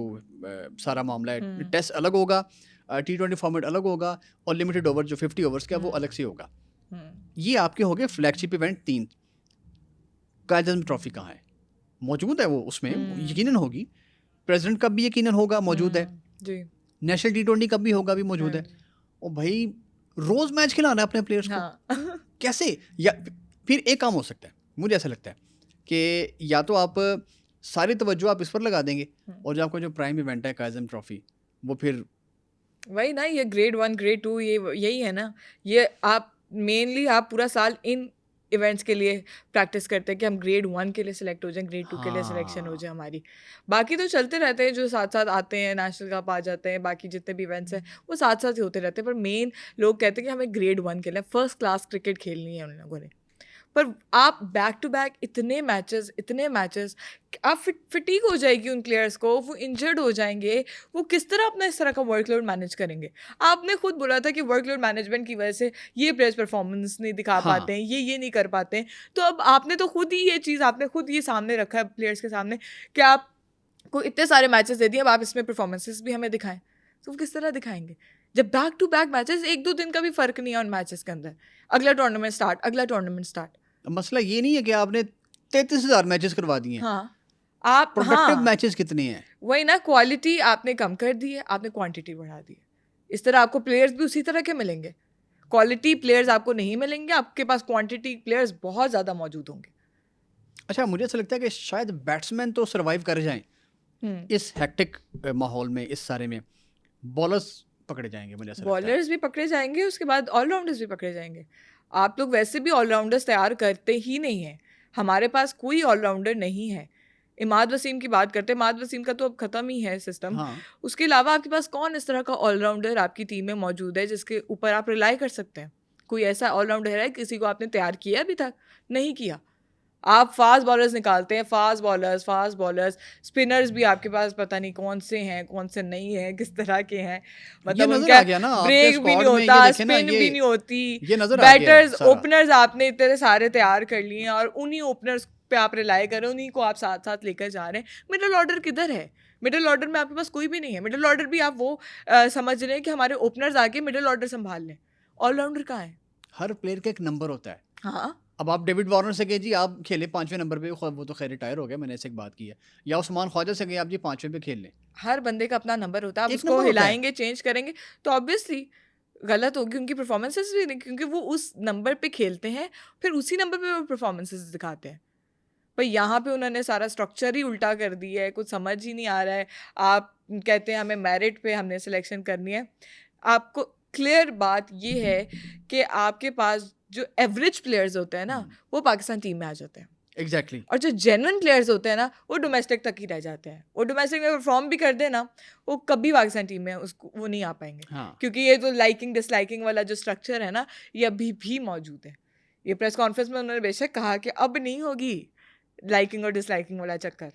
सारा मामला है, टेस्ट अलग होगा, T20 फॉर्मेट अलग होगा, और लिमिटेड ओवर जो 50 ओवर्स का वो अलग से होगा। ये आपके हो गए फ्लैगशिप इवेंट 3। कायद आज़म ट्रॉफी कहाँ है? मौजूद है वो, उसमें यकीनन होगी। प्रेसिडेंट कप भी यकीनन होगा, मौजूद है जी। नेशनल T20 कप भी होगा, भी मौजूद है। और भाई रोज मैच खिलाना है अपने प्लेयर्स को, कैसे? या फिर एक काम हो सकता है, मुझे ऐसा लगता है कि या तो आप सारी तवज्जो आप इस पर लगा देंगे, और जो आपका जो प्राइम इवेंट है कायद आज़म ट्रॉफी, वो फिर
वही ना, ये ग्रेड 1 ग्रेड 2 ये यही है ना। ये आप मेनली आप पूरा साल इन इवेंट्स के लिए प्रैक्टिस करते हैं कि हम ग्रेड 1 के लिए सिलेक्ट हो जाएं, ग्रेड 2 के लिए सिलेक्शन हो जाए हमारी। बाकी तो चलते रहते हैं, जो साथ साथ आते हैं, नेशनल कप आ जाते हैं, बाकी जितने भी इवेंट्स हैं वो साथ साथ ही होते रहते हैं। पर मेन लोग कहते हैं कि हमें ग्रेड 1 के लिए फर्स्ट क्लास क्रिकेट खेलनी है उन लोगों ने। पर आप बैक टू बैक इतने मैचेस आप फिटीक हो जाएगी उन प्लेयर्स को, वो इंजर्ड हो जाएंगे, वो किस तरह अपना इस तरह का वर्कलोड मैनेज करेंगे? आपने खुद बोला था कि वर्कलोड मैनेजमेंट की वजह से ये प्लेयर्स परफॉर्मेंस नहीं दिखा पाते हैं, ये नहीं कर पाते हैं। तो अब आपने तो खुद ही ये चीज़, आपने खुद ये सामने रखा है प्लेयर्स के सामने कि आपको इतने सारे मैचेस दे दिए, अब आप इसमें परफॉर्मेंसेस भी हमें दिखाएं। तो वो किस तरह दिखाएंगे जब बैक टू बैक मैचेस, 1-2 दिन का भी फर्क नहीं है उन मैचेस के अंदर? अगला टूर्नामेंट स्टार्ट।
मसला ये नहीं है कि आपने 33,000 मैचेस करवा दिए हैं।
हाँ, आप
प्रोडक्टिव मैचेस कितने हैं?
वही ना, क्वालिटी आपने कम कर दी है, आपने क्वांटिटी बढ़ा दी है। इस तरह आपको प्लेयर्स भी उसी तरह के मिलेंगे, क्वालिटी प्लेयर्स आपको नहीं मिलेंगे, आपके पास क्वांटिटी प्लेयर्स बहुत ज़्यादा मौजूद होंगे।
अच्छा, मुझे ऐसा लगता है कि शायद बैट्समैन तो सर्वाइव कर जाएं इस हेक्टिक माहौल में, इस सारे में। बॉलर्स पकड़े जाएंगे, मुझे ऐसा लगता है।
बॉलर्स भी पकड़े जाएंगे, उसके बाद ऑलराउंडर्स भी पकड़े जाएंगे। आप लोग वैसे भी ऑलराउंडर्स तैयार करते ही नहीं हैं, हमारे पास कोई ऑलराउंडर नहीं है। इमाद वसीम की बात करते हैं, इमाद वसीम का तो अब ख़त्म ही है सिस्टम। उसके अलावा आपके पास कौन इस तरह का ऑलराउंडर आपकी टीम में मौजूद है जिसके ऊपर आप रिलाई कर सकते हैं? कोई ऐसा ऑलराउंडर है किसी को आपने तैयार किया अभी तक? नहीं किया। आप फास्ट बॉलर्स निकालते हैं, फास्ट बॉलर्स, स्पिनर्स भी आपके पास पता नहीं कौन से हैं, कौन से नहीं हैं, किस तरह के हैं, मतलब उनका ब्रेक भी नहीं होता, स्पिन भी नहीं होती। बैटर्स, ओपनर्स आपने इतने सारे तैयार कर लिए हैं और उन्हीं ओपनर्स पे आप रिलाई कर रहे हो, उन्हीं को आप साथ साथ लेकर जा रहे हैं। मिडिल ऑर्डर किधर है? मिडिल ऑर्डर में आपके पास कोई भी नहीं है। मिडिल ऑर्डर भी आप वो समझ रहे हैं कि हमारे ओपनर्स आके मिडिल ऑर्डर संभाल लें। ऑलराउंडर कहाँ है?
हर प्लेयर का एक नंबर होता है।
हाँ,
अब आप डेविड वार्नर से गए जी, आप खेले 5वें नंबर पे, वो तो खैर रिटायर हो गया, मैंने ऐसे एक बात की है। या उस्मान ख्वाजा से गए आप जी 5वें पे खेल लें।
हर बंदे का अपना नंबर होता है। आप
एक
उसको
नंबर होता है।
हिलाएँगे, चेंज करेंगे तो ऑब्वियसली गलत होगी उनकी परफॉर्मेंसेस भी नहीं, क्योंकि वो उस नंबर पे खेलते हैं, फिर उसी नंबर पे वो परफॉर्मेंसेस दिखाते हैं। पर यहाँ पे उन्होंने सारा स्ट्रक्चर ही उल्टा कर दिया है, कुछ समझ ही नहीं आ रहा है। आप कहते हैं हमें मेरिट पे हमने सिलेक्शन करनी है। आपको क्लियर बात ये है कि आपके पास जो एवरेज प्लेयर्स होते हैं ना, वो पाकिस्तान टीम में आ जाते हैं।
एग्जैक्टली।
और जो जेन्युइन प्लेयर्स होते हैं ना, वो डोमेस्टिक तक ही रह जाते हैं। वो डोमेस्टिक में परफॉर्म भी कर दे ना, वो कभी पाकिस्तान टीम में उसको वो नहीं आ पाएंगे।
हाँ।
क्योंकि ये जो लाइकिंग डिसलाइकिंग वाला जो स्ट्रक्चर है ना, ये अभी भी मौजूद है। ये प्रेस कॉन्फ्रेंस में उन्होंने बेशक कहा कि अब नहीं होगी लाइकिंग और डिसलाइकिंग वाला चक्कर,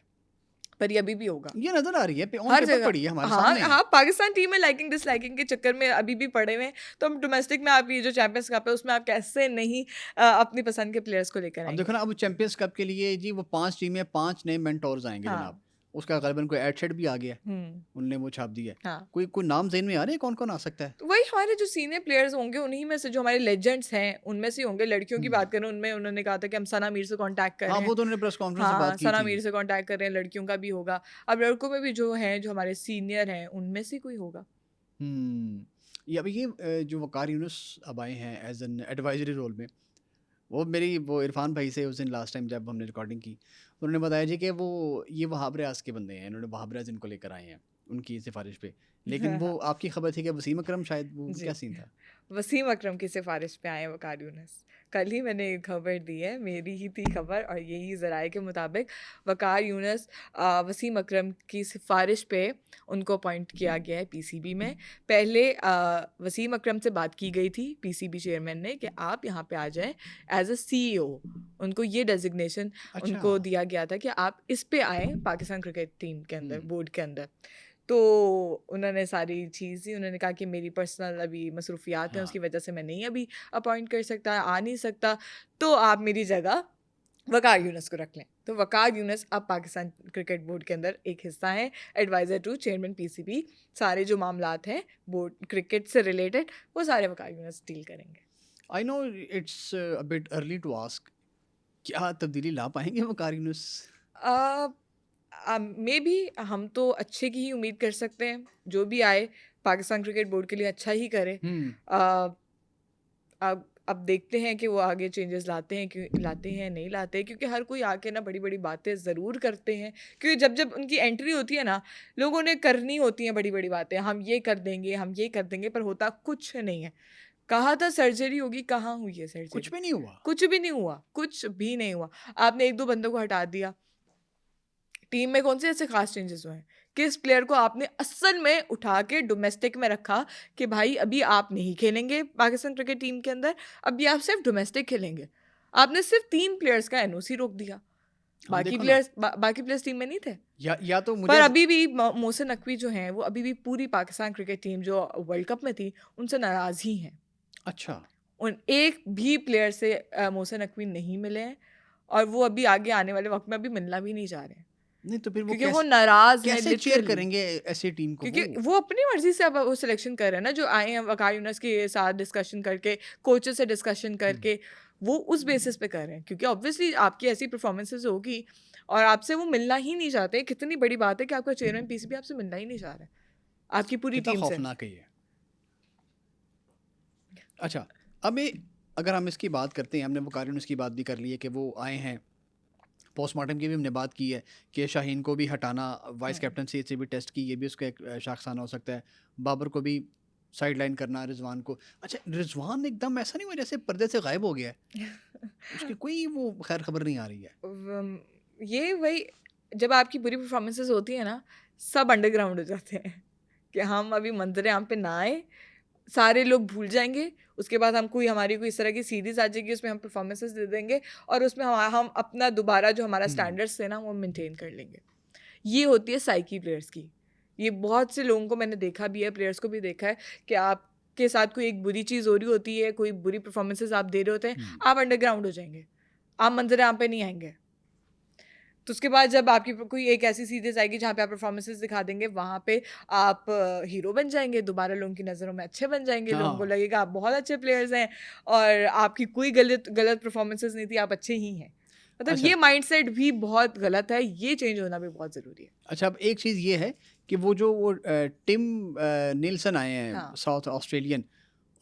पर ये अभी भी होगा
ये नजर आ रही है, ऑन
हर
पेपर
जगह।
पड़ी है, हमारे
हाँ
सामने है।
हाँ, पाकिस्तान टीम में लाइकिंग डिसलाइकिंग के चक्कर में अभी भी पड़े हुए हैं। तो हम डोमेस्टिक में, आप ये जो चैंपियंस कप है उसमें आप कैसे नहीं अपनी पसंद के प्लेयर्स को लेकर
अब
आएंगे?
देखो ना, अब चैंपियंस कप के लिए जी वो 5 टीमें, 5 नए मेंटोर्स आएंगे जनाब।
हाँ।
उसका गलबन कोई एड शेड भी आ गया है,
हम्म।
उनने वो छाप दिया है।
हाँ,
कोई कोई नाम ज़हन में आ रहे हैं कौन कौन आ सकता है?
तो वही हमारे जो सीनियर प्लेयर्स होंगे उन्हीं में से, जो हमारे लेजेंड्स हैं उनमें से ही होंगे। लड़कियों की बात करें, उनमें उन्होंने कहा था कि हम सना मीर से कांटेक्ट कर
हाँ,
रहे हैं।
वो तो उन्होंने प्रेस कॉन्फ्रेंस में
हाँ,
बात की
सना
थी।
मीर से कांटेक्ट कर रहे हैं, लड़कियों का भी होगा। अब लड़कों में भी जो हैं, जो हमारे सीनियर हैं, उनमें से कोई होगा।
हम्म। ये अभी ये जो वकार यूनुस अब आए हैं एज एन एडवाइजरी रोल में, वो इरफान भाई से उस दिन लास्ट टाइम जब हमने रिकॉर्डिंग की, उन्होंने बताया जी कि वो ये वहाब रियाज के बंदे हैं, इन्होंने वहाब रियाज इनको लेकर आए हैं उनकी सिफारिश पे। लेकिन वो आपकी खबर थी कि वसीम अकरम, शायद वो
जी।
क्या सीन था?
वसीम अकरम की सिफारिश पे आए वकार यूनिस। कल ही मैंने एक खबर दी है, मेरी ही थी खबर, और यही ज़राए के मुताबिक वकार यूनिस वसीम अकरम की सिफारिश पे उनको अपॉइंट किया गया है पीसीबी में। पहले वसीम अकरम से बात की गई थी पीसीबी चेयरमैन ने कि आप यहाँ पे आ जाएं एज अ सीईओ। उनको ये डेजिग्नेशन
अच्छा।
उनको दिया गया था कि आप इस पे आएँ पाकिस्तान क्रिकेट टीम के अंदर,
हम्म।
बोर्ड के अंदर। तो उन्होंने सारी चीज़ दी, उन्होंने कहा कि मेरी पर्सनल अभी मसरूफियात हैं,
हाँ।
उसकी वजह से मैं नहीं अभी अपॉइंट कर सकता, आ नहीं सकता, तो आप मेरी जगह वकार यूनिस को रख लें। तो वकार यूनिस अब पाकिस्तान क्रिकेट बोर्ड के अंदर एक हिस्सा है, एडवाइज़र टू चेयरमैन पीसीबी। सारे जो मामलात हैं बोर्ड क्रिकेट से रिलेटेड, वो सारे वकार यूनिस डील करेंगे।
I know it's a bit early to ask, क्या तब्दीली ला पाएंगे वकार यूनुस?
मे बी हम तो अच्छे की ही उम्मीद कर सकते हैं। जो भी आए पाकिस्तान क्रिकेट बोर्ड के लिए अच्छा ही करे।
हम्म।
अ, अब देखते हैं कि वो आगे चेंजेस लाते हैं, क्यों लाते हैं नहीं लाते, क्योंकि हर कोई आके ना बड़ी बड़ी बातें ज़रूर करते हैं। क्योंकि जब जब उनकी एंट्री होती है ना, लोगों ने करनी होती हैं बड़ी बड़ी बातें, हम ये कर देंगे, हम ये कर देंगे, पर होता कुछ नहीं है। कहा था सर्जरी होगी, कहाँ हुई है
कुछ
सर्जरी?
भी नहीं हुआ।
कुछ भी नहीं हुआ, कुछ भी नहीं हुआ। आपने एक दो बंदों को हटा दिया, टीम में कौन से ऐसे खास चेंजेस हुए हैं? किस प्लेयर को आपने असल में उठा के डोमेस्टिक में रखा कि भाई अभी आप नहीं खेलेंगे पाकिस्तान क्रिकेट टीम के अंदर, अभी आप सिर्फ डोमेस्टिक खेलेंगे? आपने सिर्फ 3 प्लेयर्स का एनओसी रोक दिया।
हाँ, देखो ना।
बाकी प्लेयर्स टीम में नहीं थे।
या तो मुझे
पर अभी भी मोहसिन नकवी जो हैं, वो अभी भी पूरी पाकिस्तान क्रिकेट टीम जो वर्ल्ड कप में थी, उनसे नाराज़ ही हैं।
अच्छा।
उन एक भी प्लेयर से मोहसिन नकवी नहीं मिले हैं, और वो अभी आगे आने वाले वक्त में अभी मिलना भी नहीं चाह रहे हैं,
नहीं तो फिर वो
क्योंकि वो
कैसे
नाराज़ हैं
कैसे चेयर
लिटरली।
करेंगे ऐसी टीम को
क्योंकि
वो?
वो अपनी मर्जी से अब वो सिलेक्शन कर रहे हैं ना, जो आए हैं वकार यूनिस के साथ डिस्कशन करके, कोचेस से डिस्कशन करके, वो उस बेसिस पे कर रहे हैं। क्योंकि ऑब्वियसली आपकी ऐसी परफॉर्मेंसेज होगी और आपसे वो मिलना ही नहीं चाहते। कितनी बड़ी बात है कि आपका चेयरमैन पीसीबी आपसे मिलना ही नहीं चाह रहा है, आपकी पूरी
कितना
टीम से।
खौफनाक है ये। अच्छा, अब ये अगर हम इसकी बात करते हैं, हमने वकार यूनुस की बात भी कर ली है कि वो आए हैं, पोस्टमार्टम की भी हमने बात की है कि शाहीन को भी हटाना, वाइस कैप्टनसी से भी टेस्ट की, ये भी उसका एक शाखसाना हो सकता है। बाबर को भी साइड लाइन करना, रिजवान को। अच्छा, रिजवान एकदम ऐसा नहीं हुआ जैसे पर्दे से गायब हो गया है, उसकी कोई वो खैर खबर नहीं आ रही है।
ये वही, जब आपकी बुरी परफॉर्मेंसेज होती है ना, सब अंडरग्राउंड हो जाते हैं कि हम अभी मंजर आम पे ना आए, सारे लोग भूल जाएंगे। उसके बाद हमारी कोई इस तरह की सीरीज आ जाएगी, उसमें हम परफॉर्मेंसेस दे देंगे, और उसमें हम अपना दोबारा जो हमारा स्टैंडर्ड्स थे ना, वो मेंटेन कर लेंगे। ये होती है साइकी प्लेयर्स की। ये बहुत से लोगों को मैंने देखा भी है, प्लेयर्स को भी देखा है कि आपके साथ कोई एक बुरी चीज़ हो रही होती है, कोई बुरी परफॉर्मेंसेस आप दे रहे होते हैं, आप अंडरग्राउंड हो जाएंगे, आप मंजर आम पे नहीं आएंगे। तो उसके बाद जब आपकी कोई एक ऐसी सीरीज आएगी जहाँ पे आप परफॉर्मेंसेस दिखा देंगे, वहाँ पे आप हीरो बन जाएंगे, दोबारा लोगों की नज़रों में अच्छे बन जाएंगे, लोगों को
हाँ
लगेगा आप बहुत अच्छे प्लेयर्स हैं और आपकी कोई गलत गलत परफॉर्मेंसेस नहीं थी, आप अच्छे ही हैं। मतलब
अच्छा
ये माइंडसेट भी बहुत गलत है, ये चेंज होना भी बहुत ज़रूरी है।
अच्छा। अब एक चीज़ ये है कि वो टिम नीलसन आए हैं
हाँ,
साउथ ऑस्ट्रेलियन,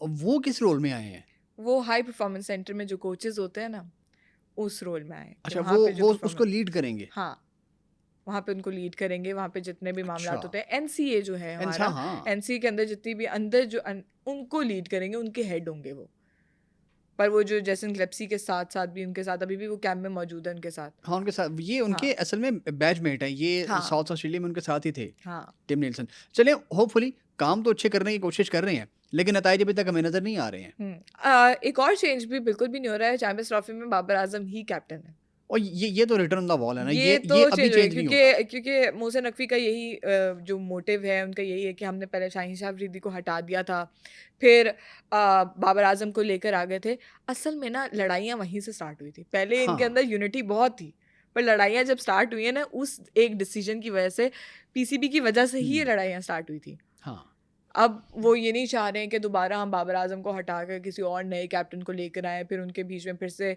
वो किस रोल में आए हैं?
वो हाई परफॉर्मेंस सेंटर में जो कोचेस होते हैं ना, उस रोल में आए कि
अच्छा,
वहाँ पे जो
वो उसको
परफॉर्मेंस,
लीड करेंगे।
हाँ, वहाँ पे उनको लीड करेंगे, वहाँ पे जितने भी
अच्छा।
मामलात होते हैं, एनसीए जो है
अच्छा
हमारा,
हाँ।
एनसीए के अंदर जितनी भी अंदर जो उनको लीड करेंगे, उनके हेड होंगे वो। पर वो जो जैसन क्लेप्सी के साथ-साथ भी उनके साथ अभी भी वो कैंप में मौजूद है उनके साथ।
हाँ, उनके साथ ये उनके
हाँ,
असल में बैचमेट हैं, ये
हाँ,
साउथ ऑस्ट्रेलिया में उनके साथ ही थे,
हाँ।
Tim Nielsen. चलिए होपफुली काम तो अच्छे करने की कोशिश कर रहे हैं, लेकिन नताइज अभी तक हमें नज़र नहीं आ रहे हैं।
एक और चेंज भी बिल्कुल भी नहीं हो रहा है, चैंपियंस ट्रॉफी में बाबर आज़म ही कैप्टन है।
और ये तो रिटर्न ऑन द वॉल है ना,
ये तो
ये अभी
चेंज हो गया
चेंज नहीं होगा।
क्योंकि क्योंकि मोहसिन नकवी का यही जो मोटिव है उनका यही है कि हमने पहले शाहीन शाह अफरीदी को हटा दिया था, फिर बाबर आजम को लेकर आ गए थे। असल में ना लड़ाइयाँ वहीं से स्टार्ट हुई थी, पहले इनके
हाँ।
अंदर यूनिटी बहुत थी, पर लड़ाइयाँ जब स्टार्ट हुई है ना, उस एक डिसीजन की वजह से, पीसीबी की वजह से ही ये
हुँ।
लड़ाइयाँ स्टार्ट हुई थी।
हाँ।
अब वो ये नहीं चाह रहे हैं कि दोबारा हम बाबर आजम को हटा कर किसी और नए कैप्टन को लेकर आएँ, फिर उनके बीच में फिर से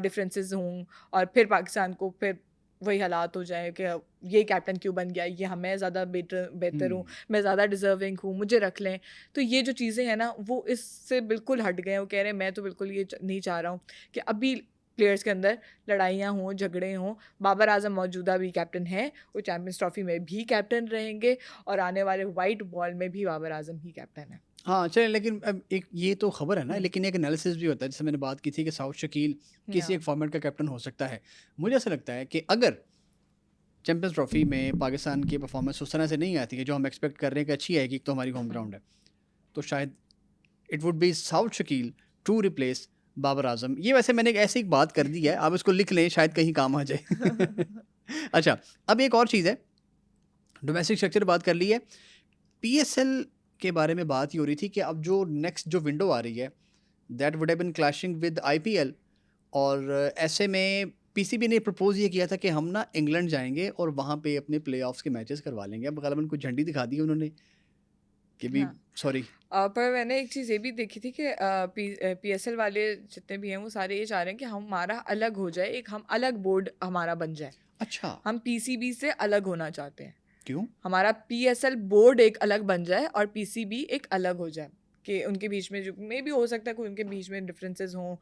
डिफरेंसेस हों और फिर पाकिस्तान को फिर वही हालात हो जाए कि अब ये कैप्टन क्यों बन गया, ये मैं ज़्यादा बेहतर हूँ,
हुँ।
मैं ज़्यादा डिजर्विंग हूँ, मुझे रख लें। तो ये जो चीज़ें हैं ना, वो इससे बिल्कुल हट गए हैं। वो कह रहे हैं मैं तो बिल्कुल ये नहीं चाह रहा हूँ कि अभी प्लेयर्स के अंदर लड़ाइयाँ हों, झगड़े हों। बाबर आजम मौजूदा भी कैप्टन हैं, वो चैम्पियंस ट्रॉफी में भी कैप्टन रहेंगे और आने वाले वाइट बॉल में भी बाबर आजम ही कैप्टन है।
हाँ, चलिए लेकिन अब एक ये तो खबर है ना,
हुँ,
लेकिन एक एनालिसिस भी होता है, जैसे मैंने बात की थी कि साउथ शकील किसी
या
एक फॉर्मेट का कैप्टन हो सकता है। मुझे ऐसा लगता है कि अगर चैंपियंस ट्रॉफी में पाकिस्तान की परफॉर्मेंस उस तरह से नहीं आती है जो हम एक्सपेक्ट कर रहे हैं कि अच्छी आएगी, एक तो हमारी होम
हुँ।
ग्राउंड है, तो शायद it would be Saud Shakeel to replace Babar Azam. ये वैसे मैंने एक ऐसी एक बात कर दी है, आप इसको लिख लें, शायद कहीं काम आ जाए। अच्छा, अब एक और चीज़ है, डोमेस्टिक स्ट्रक्चर बात कर ली है, पीएसएल के बारे में बात ही हो रही थी कि अब जो नेक्स्ट जो विंडो आ रही है, that would have been clashing with IPL, और ऐसे में पीसीबी ने प्रपोज ये किया था कि हम ना इंग्लैंड जाएंगे और वहाँ पे अपने प्लेऑफ्स के मैचेस करवा लेंगे। अब गलबन कुछ झंडी दिखा दी उन्होंने कि भी
हाँ।
सॉरी।
पर मैंने एक चीज़ ये भी देखी थी कि पीएसएल वाले जितने भी हैं वो सारे ये चाह रहे हैं कि हमारा अलग हो जाए, एक हम अलग बोर्ड हमारा बन जाए।
अच्छा,
हम पीसीबी से अलग होना चाहते हैं।
क्यों?
हमारा पीएसएल बोर्ड एक अलग बन जाए और पीसीबी एक अलग हो जाए, कि उनके बीच में जो मे भी हो सकता है कोई उनके बीच में डिफरेंसेस हों।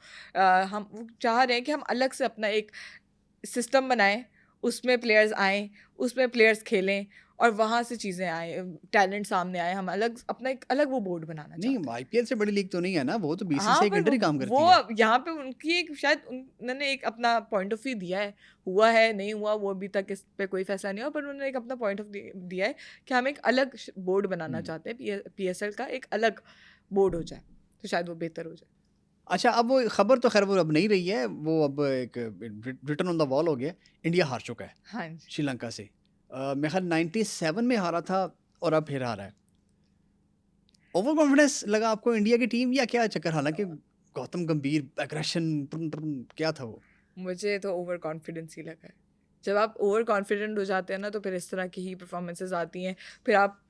हम वो चाह रहे हैं कि हम अलग से अपना एक सिस्टम बनाएं, उसमें प्लेयर्स आएँ, उसमें प्लेयर्स खेलें और वहाँ से चीज़ें आएँ, टैलेंट सामने आए। हम अलग अपना एक अलग वो बोर्ड बनाना
नहीं,
चाहते हैं।
आईपीएल से बड़ी लीग तो नहीं है ना, वो तो
हाँ,
बीसीसीआई के
पर
अंडर ही काम
वो
करती है।
यहाँ पे उनकी एक शायद उन्होंने एक अपना पॉइंट ऑफ व्यू दिया है। हुआ है, नहीं हुआ, वो अभी तक इस पे कोई फैसला नहीं हुआ, पर उन्होंने एक अपना पॉइंट ऑफ दिया है कि हम एक अलग बोर्ड बनाना
हम्म।
चाहते हैं, पीएसएल का एक अलग बोर्ड हो जाए, तो शायद वो बेहतर हो जाए।
अच्छा, अब वो खबर तो खैर वो अब नहीं रही है, वो अब एक रिटर्न ऑन द वॉल हो गया, इंडिया हार चुका है
हाँ जी।
श्रीलंका से। मेरे ख्याल 97 में हारा था और अब फिर हारा है। ओवर कॉन्फिडेंस लगा आपको इंडिया की टीम, या क्या चक्कर? हालांकि गौतम गंभीर एग्रेशन क्या था वो?
मुझे तो ओवर कॉन्फिडेंस ही लगा है। जब आप ओवर कॉन्फिडेंट हो जाते हैं ना, तो फिर इस तरह की ही परफॉर्मेंसेस आती हैं। फिर आप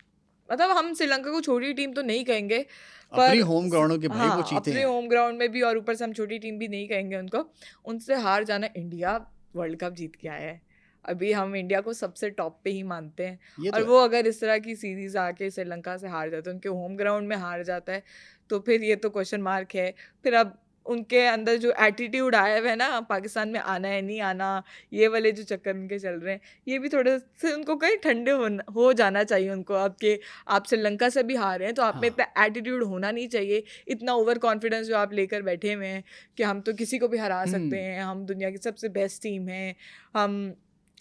मतलब हम श्रीलंका को छोटी टीम तो नहीं कहेंगे,
अपनी
पर
होम ग्राउंड के भाई वो
हाँ,
चीते
अपने
हैं।
होम ग्राउंड में भी और ऊपर से हम छोटी टीम भी नहीं कहेंगे उनको। उनसे हार जाना, इंडिया वर्ल्ड कप जीत के आया है। अभी हम इंडिया को सबसे टॉप पे ही मानते हैं
ये
और
तो है।
वो अगर इस तरह की सीरीज़ आके श्रीलंका से हार जाता है, उनके होम ग्राउंड में हार जाता है, तो फिर ये तो क्वेश्चन मार्क है। फिर अब उनके अंदर जो एटीट्यूड आया हुआ है ना, पाकिस्तान में आना है, नहीं आना, ये वाले जो चक्कर उनके चल रहे हैं, ये भी थोड़े से उनको कहीं ठंडे हो जाना चाहिए उनको। आपके आप श्रीलंका से भी हारे हैं, तो आप में
हाँ।
इतना एटीट्यूड होना नहीं चाहिए, इतना ओवर कॉन्फिडेंस जो आप लेकर बैठे हुए हैं कि हम तो किसी को भी हरा सकते हैं, हम दुनिया की सबसे बेस्ट टीम हैं, हम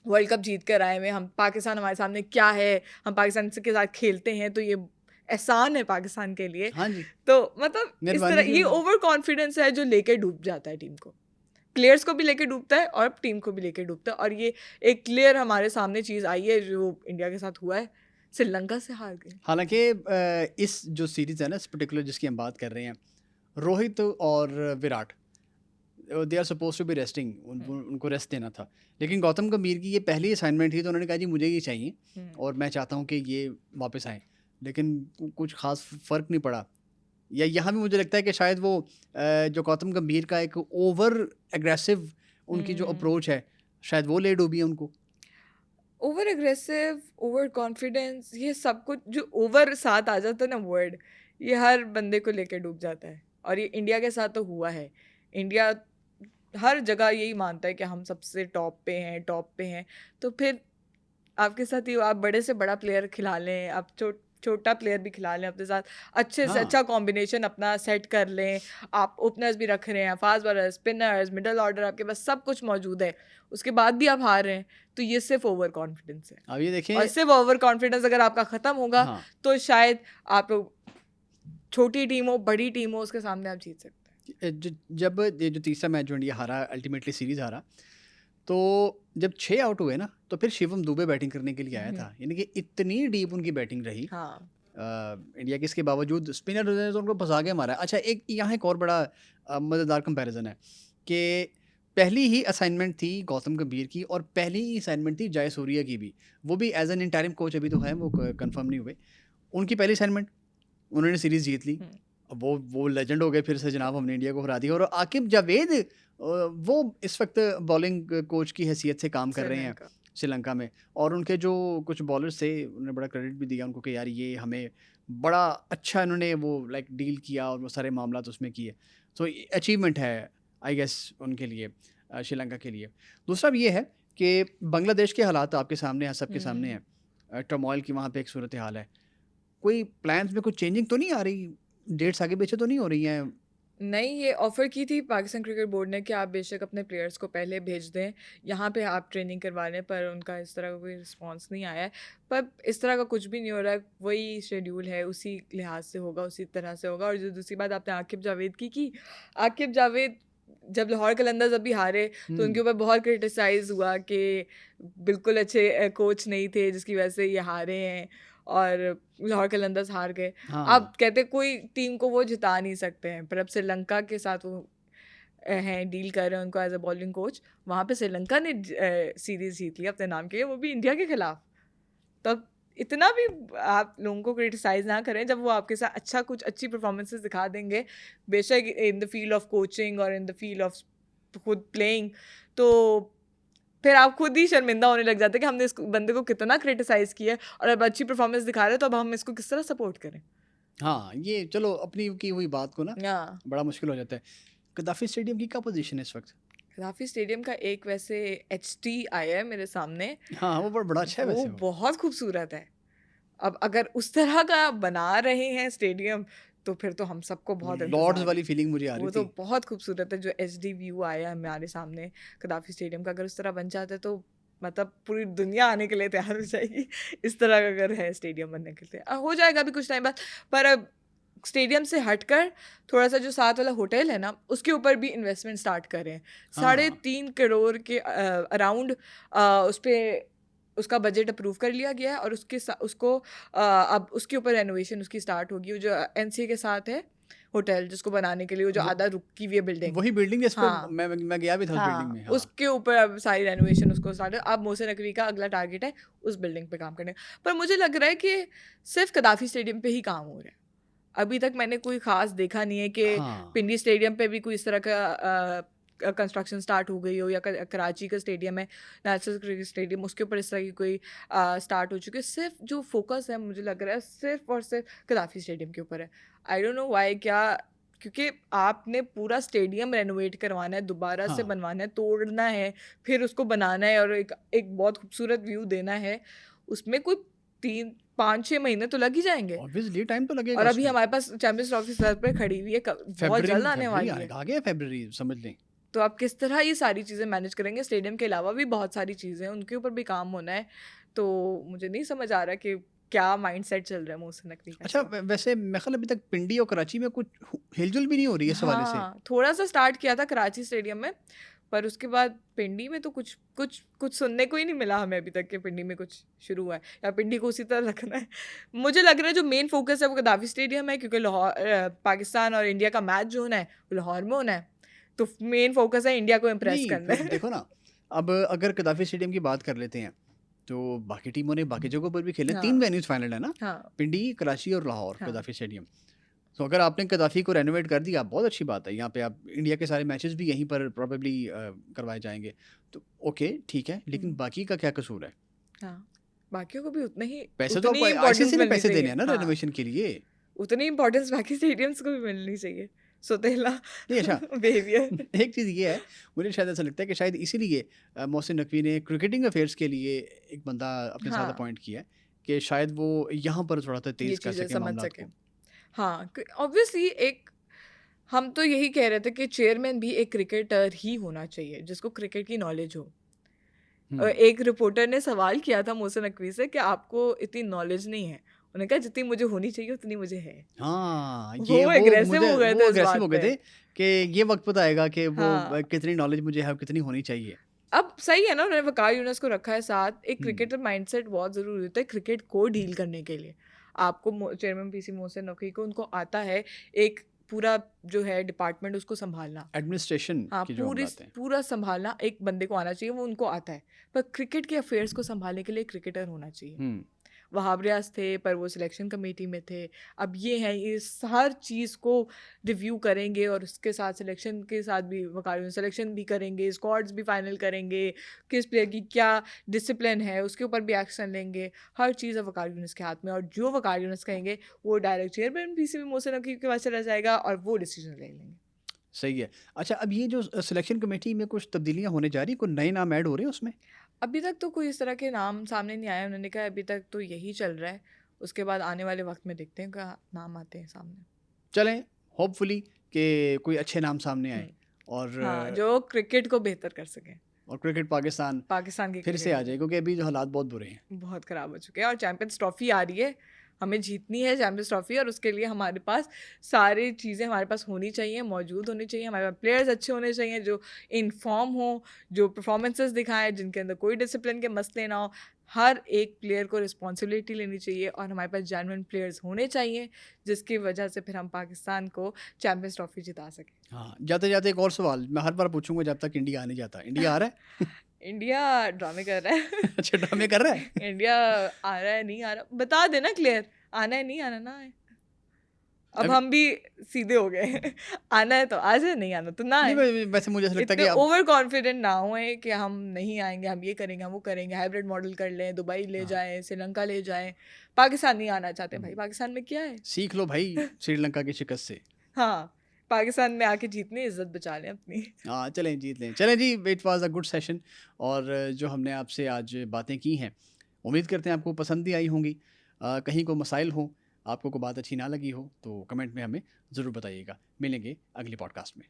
वर्ल्ड कप जीत कर आए हुए हैं, हम पाकिस्तान हमारे सामने क्या है, हम पाकिस्तान के साथ खेलते हैं, तो ये एहसान है पाकिस्तान के लिए।
हाँ जी,
तो मतलब इस
मेहरबानी
तरह
की
ये
उन्होंने।
ओवर कॉन्फिडेंस है जो लेके डूब जाता है टीम को। प्लेयर्स को भी लेके डूबता है और टीम को भी लेके डूबता है, और ये एक क्लियर हमारे सामने चीज़ आई है जो इंडिया के साथ हुआ है, श्रीलंका से हार गए।
हालांकि इस जो सीरीज़ है ना, इस पर्टिकुलर जिसकी हम बात कर रहे हैं, रोहित और Virat, they are suppose to be resting, उनको रेस्ट देना था। लेकिन गौतम गंभीर की ये पहली असाइनमेंट थी, तो उन्होंने कहा जी मुझे ये चाहिए और मैं चाहता हूँ कि ये वापस आएँ। लेकिन कुछ ख़ास फ़र्क नहीं पड़ा। या यहाँ भी मुझे लगता है कि शायद वो जो गौतम गंभीर का एक ओवर एग्रेसिव उनकी जो अप्रोच है, शायद वो ले डूबी है उनको।
ओवर एग्रेसिव, ओवर कॉन्फिडेंस, ये सब कुछ जो ओवर साथ आ जाता है ना वर्ड, ये हर बंदे को लेके डूब जाता है। और ये इंडिया के साथ तो हुआ है। इंडिया हर जगह यही मानता है कि हम सबसे टॉप पे हैं, टॉप पे हैं। तो फिर आपके साथ ही आप बड़े से बड़ा प्लेयर खिला लें, आप छोटा प्लेयर भी खिला लें अपने साथ, अच्छे से
हाँ,
अच्छा कॉम्बिनेशन अपना सेट कर लें, आप ओपनर्स भी रख रहे हैं, fast bowler, spinners, middle order, आपके पास सब कुछ मौजूद है, उसके बाद भी आप हार रहे हैं, तो ये सिर्फ ओवर कॉन्फिडेंस है।
अब ये
और
देखें।
सिर्फ ओवर कॉन्फिडेंस अगर आपका ख़त्म होगा,
हाँ,
तो शायद आप छोटी टीम हो, बड़ी टीम हो, उसके सामने आप जीत सकते हैं।
जब ये जो तीसरा मैच जो इंडिया हारा, अल्टीमेटली सीरीज़ हारा, तो जब 6 आउट हुए ना, तो फिर शिवम दुबे बैटिंग करने के लिए आया था। यानी कि इतनी डीप उनकी बैटिंग रही
हाँ।
इंडिया की। इसके बावजूद स्पिनर ने तो उनको फंसा के मारा। अच्छा, यहाँ एक और बड़ा मज़ेदार कंपैरिजन है कि पहली ही असाइनमेंट थी गौतम गंभीर की और पहली ही असाइनमेंट थी जयसूर्या की भी। वो भी एज एन इंटरिम कोच अभी तो है, वो कंफर्म नहीं हुए। उनकी पहली असाइनमेंट, उन्होंने सीरीज़ जीत ली। अब वो लेजेंड हो गए फिर से, जनाब हमने इंडिया को हरा दिया। और आकिब जावेद वो इस वक्त बॉलिंग कोच की हैसियत से काम कर रहे हैं श्रीलंका में। और उनके जो कुछ बॉलर्स थे, उन्होंने बड़ा क्रेडिट भी दिया उनको कि यार ये हमें बड़ा अच्छा इन्होंने वो लाइक डील किया और वो सारे मामला तो उसमें किए। तो अचीवमेंट है आई गेस उनके लिए, श्रीलंका के लिए। दूसरा भी ये है कि बांग्लादेश के हालात आपके सामने हैं, सबके सामने हैं। टर्मोइल की वहाँ पे एक सूरत हाल है। कोई प्लान्स में कुछ चेंजिंग तो नहीं आ रही? डेट्स आगे पीछे तो नहीं हो रही हैं?
नहीं, ये ऑफ़र की थी पाकिस्तान क्रिकेट बोर्ड ने कि आप बेशक अपने प्लेयर्स को पहले भेज दें, यहाँ पे आप ट्रेनिंग करवा लें, पर उनका इस तरह का कोई रिस्पॉन्स नहीं आया है। पर इस तरह का कुछ भी नहीं हो रहा है, वही शेड्यूल है, उसी लिहाज से होगा, उसी तरह से होगा। और जो दूसरी बात आपने आकिब जावेद की, आकिब जावेद जब लाहौर कलंदर्स अभी हारे, तो उनके ऊपर बहुत क्रिटिसाइज़ हुआ कि बिल्कुल अच्छे कोच नहीं थे, जिसकी वजह से ये हारे हैं और लाहौर कलंदर्स हार गए।
हाँ,
अब कहते कोई टीम को वो जिता नहीं सकते हैं, पर अब श्रीलंका के साथ वो हैं, डील कर रहे हैं उनको एज अ बॉलिंग कोच। वहाँ पे श्रीलंका ने सीरीज जीत ली अपने नाम के लिए, वो भी इंडिया के खिलाफ। तो अब इतना भी आप लोगों को क्रिटिसाइज ना करें, जब वो आपके साथ अच्छा कुछ अच्छी परफॉर्मेंसेस दिखा देंगे, बेशक in the field of coaching और इन द फील्ड ऑफ खुद प्लेइंग, तो फिर आप खुद ही शर्मिंदा होने लग जाते हैं कि हमने इस बंदे को कितना क्रिटिसाइज किया है और अब अच्छी परफॉर्मेंस दिखा रहे हैं, तो अब हम इसको किस तरह सपोर्ट करें।
हाँ, ये चलो अपनी की हुई बात को ना
हाँ,
बड़ा मुश्किल हो जाता है। गद्दाफ़ी स्टेडियम की क्या पोज़ीशन है इस वक़्त?
गद्दाफी स्टेडियम का एक वैसे एचटी आया है मेरे सामने,
हाँ, वो बड़ा अच्छा है
वो
वैसे वो।
बहुत खूबसूरत है। अब अगर उस तरह का बना रहे हैं स्टेडियम, तो फिर तो हम सबको बहुत
लॉर्ड्स
इंतज़ार है।
वाली फीलिंग मुझे आ रही
वो तो
थी।
बहुत खूबसूरत है, जो एचडी व्यू आया है हमारे सामने गद्दाफी स्टेडियम का। अगर उस तरह बन जाता है तो मतलब पूरी दुनिया आने के लिए तैयार हो जाएगी। इस तरह का अगर है स्टेडियम बनने के लिए, हो जाएगा अभी कुछ टाइम बाद। पर अब स्टेडियम से हटकर थोड़ा सा जो साथ वाला होटल है ना, उसके ऊपर भी इन्वेस्टमेंट स्टार्ट कर रहे हैं।
हाँ,
3.5 करोड़ के अराउंड उस पे उसका बजट अप्रूव कर लिया गया है, और उसको अब उसके ऊपर रेनोवेशन उसकी स्टार्ट होगी। वो जो एनसीए के साथ है होटल, जिसको बनाने के लिए वो जो
वो
आधा रुकी हुई है बिल्डिंग।
वही बिल्डिंग जिस पे
हाँ,
मैं गया भी था उस बिल्डिंग
हाँ,
में। हाँ,
उसके ऊपर अब सारी रेनोवेशन उसको स्टार्ट है। अब मोहसिन नकवी का अगला टारगेट है उस बिल्डिंग पे काम करने का। पर मुझे लग रहा है कि सिर्फ गद्दाफी स्टेडियम पे ही काम हो रहा है। अभी तक मैंने कोई ख़ास देखा नहीं है कि
हाँ,
पिंडी स्टेडियम पे भी कोई इस तरह का कंस्ट्रक्शन स्टार्ट हो गई हो, या कराची का स्टेडियम है नेशनल क्रिकेट स्टेडियम, उसके ऊपर इस तरह की कोई स्टार्ट हो चुकी है। सिर्फ जो फोकस है मुझे लग रहा है सिर्फ और सिर्फ गद्दाफी स्टेडियम के ऊपर है। आई डोंट नो व्हाई, क्या क्योंकि आपने पूरा स्टेडियम रेनोवेट करवाना है, दोबारा से
हाँ।
बनवाना है, तोड़ना है, फिर उसको बनाना है और एक बहुत खूबसूरत व्यू देना है। उसमें कोई 3-5-6 महीने तो लग ही जाएंगे।
ऑब्वियसली टाइम तो लगेगा
और अभी
उसमें।
हमारे पास चैंपियंस ट्रॉफी सर पे खड़ी हुई है, बहुत
फ़रवरी
जल्द
में
आने
फ़रवरी
वाली है।
आ गया फ़रवरी समझ लें।
तो आप किस तरह ये सारी चीज़ें मैनेज करेंगे? स्टेडियम के अलावा भी बहुत सारी चीज़ें हैं, उनके ऊपर भी काम होना है। तो मुझे नहीं समझ आ रहा कि क्या माइंडसेट चल रहा है मोहसिन नकवी का इस
अच्छा,
वक़्त।
वैसे मेरे ख़्याल अभी तक पिंडी और कराची में कुछ हिलजुल भी नहीं हो रही है इस हवाले से?
हाँ, थोड़ा-सा स्टार्ट किया था कराची स्टेडियम में, पर उसके बाद पिंडी में तो कुछ कुछ कुछ सुनने को ही नहीं मिला हमें अभी तक कि पिंडी में कुछ शुरू हुआ है या पिंडी को उसी तरह रखना है। मुझे लग रहा है जो मेन फ़ोकस है वो गद्दाफ़ी स्टेडियम है, क्योंकि लाहौर पाकिस्तान और इंडिया का मैच जो होना है, वो लाहौर में होना है। तो मेन फोकस है इंडिया को इम्प्रेस
नहीं
करना
फिर
है।
देखो ना, अब अगर कदाफी स्टेडियम की बात कर लेते हैं, तो बाकी टीमों ने बाकी जगहों पर भी खेले, 3
हाँ,
वेन्यूज़ फाइनल है ना?
हाँ,
पिंडी, कराची और लाहौर,
हाँ,
कदाफी स्टेडियम। तो अगर आपने कदाफी को रेनोवेट कर दिया, बहुत अच्छी बात है। यहाँ पे आप इंडिया के सारे मैचेस भी यहीं पर प्रोबेबली करवाए जाएँगे। तो ओके, ठीक है, लेकिन
हुँ,
बाकी का क्या कसूर है?
हाँ। बाकियों को भी
पैसे तो
उतनी
आपको
इम्पोर्टेंस
आईसीसी ने
मिलनी
पैसे देने
चाहिए।
हैं ना
हाँ,
रेनोवेशन के लिए।
उतनी इम्पोर्टेंस बाकी स्टेडियम्स को भी मिलनी चाहिए। सोतेला
नहीं अच्छा,
बिहेवियर।
एक चीज़ ये है, मुझे शायद ऐसा लगता है कि शायद इसीलिए मोहसिन नकवी ने क्रिकेटिंग अफेयर्स के लिए एक बंदा अपने साथ
हाँ,
अपॉइंट किया है, कि शायद वो यहाँ पर थोड़ा-सा
ये
तेज़ कर
चीज़ें
सके
समझ
मामलात
सकें।
को।
हाँ, क ऑब्वियसली एक हम तो यही कह रहे थे कि चेयरमैन भी एक क्रिकेटर ही होना चाहिए, जिसको क्रिकेट की नॉलेज हो।
हुँ।
एक रिपोर्टर ने सवाल किया था मोहसिन नकवी से कि आपको इतनी नॉलेज नहीं है। उन्होंने कहा जितनी मुझे होनी चाहिए उतनी मुझे है।
हाँ, ये
वो एग्रेसिव हो गए
वो
थे इस
अग्रेसिव हो
बात
गए
पे।
थे कि ये वक़्त बताएगा कि वो
हाँ,
कितनी नॉलेज मुझे है और कितनी होनी चाहिए।
अब सही है ना, उन्होंने वकार यूनुस को रखा है साथ। एक
हुँ,
क्रिकेटर माइंडसेट बहुत ज़रूरी होता है क्रिकेट को डील करने के लिए। आपको चेयरमैन पीसी मोहसिन नकवी को उनको आता है एक पूरा जो है डिपार्टमेंट उसको संभालना।
एडमिनिस्ट्रेशन
हाँ,
की जो हम बात है।
पूरा सँभालना एक बंदे को आना चाहिए, वो उनको आता है। पर क्रिकेट के अफ़ेयर्स को सँभालने के लिए क्रिकेटर होना चाहिए।
हुँ,
वहाब रियाज़ थे, पर वो सिलेक्शन कमेटी में थे। अब ये हैं, इस हर चीज़ को रिव्यू करेंगे और उसके साथ सिलेक्शन के साथ भी वकार सिलेक्शन भी करेंगे, स्क्वाड्स भी फाइनल करेंगे, किस प्लेयर की क्या डिसिप्लिन है, उसके ऊपर भी एक्शन लेंगे। हर चीज़ अब वकार यूनुस के हाथ में, और जो वकार यूनुस कहेंगे, वो direct chairman PCB Mohsin Naqvi के पास चला जाएगा और वो डिसीजन ले लेंगे।
सही है। अच्छा, अब ये जो सिलेक्शन कमेटी में कुछ तब्दीलियाँ होने जा रही हैं, कोई नए नाम ऐड हो रहे हैं उसमें?
अभी तक तो कोई इस तरह के नाम सामने नहीं आए। उन्होंने कहा अभी तक तो यही चल रहा है, उसके बाद आने वाले वक्त में देखते हैं क्या नाम आते हैं सामने।
चलें, होपफुली कि कोई अच्छे नाम सामने आएँ
हम्म,
और
हाँ, जो क्रिकेट को बेहतर कर सकें,
क्रिकेट पाकिस्तान
पाकिस्तान की
फिर
क्रिकेट
से आ
को
जाए, क्योंकि अभी जो हालात बहुत बुरे हैं।
बहुत ख़राब हो चुके हैं। और चैंपियंस ट्रॉफी आ रही है, हमें जीतनी है चैंपियंस ट्रॉफी, और उसके लिए हमारे पास सारी चीज़ें हमारे पास होनी चाहिए, मौजूद होनी चाहिए। हमारे पास प्लेयर्स अच्छे होने चाहिए जो इन फॉर्म हो, जो परफॉर्मेंसेस दिखाएं, जिनके अंदर कोई डिसिप्लिन के मसले ना हो। हर एक प्लेयर को रिस्पॉन्सिबिलिटी लेनी चाहिए और हमारे पास जेन्युइन प्लेयर्स होने चाहिए, जिसकी वजह से फिर हम पाकिस्तान को चैंपियंस ट्रॉफी जिता सकें।
हाँ, जाते-जाते एक और सवाल मैं हर बार पूछूँगा जब तक इंडिया आ नहीं जाता। इंडिया आ रहा है?
इंडिया ड्रामे कर रहा है।
अच्छा, ड्रामे कर रहा है?
इंडिया आ रहा है, नहीं आ रहा, बता देना क्लियर, आना है, नहीं आना ना है। अब
अभी
हम भी सीधे हो गए हैं। आना है तो आ जाए, नहीं आना तो ना
नहीं,
आए।
वैसे मुझे ऐसा लगता है
इतने
कि अब
ओवर कॉन्फिडेंट ना होएँ कि हम नहीं आएँगे, हम ये करेंगे, हम वो करेंगे, हाइब्रिड मॉडल कर लें, दुबई ले
हाँ,
जाएँ, श्रीलंका ले जाएँ। पाकिस्तान नहीं आना चाहते भाई,
हुँ,
पाकिस्तान में क्या है?
सीख लो भाई श्रीलंका की शिकस्त से।
हाँ, पाकिस्तान में आके जीतनी, इज़्ज़त बचा लें अपनी।
हाँ, चलें जीत लें। चलें जी, it was a good session और जो हमने आपसे आज बातें की हैं, उम्मीद करते हैं आपको पसंद भी आई होंगी। कहीं कोई मसाइल हों, आपको कोई बात अच्छी ना लगी हो, तो कमेंट में हमें ज़रूर बताइएगा। मिलेंगे अगली पॉडकास्ट में।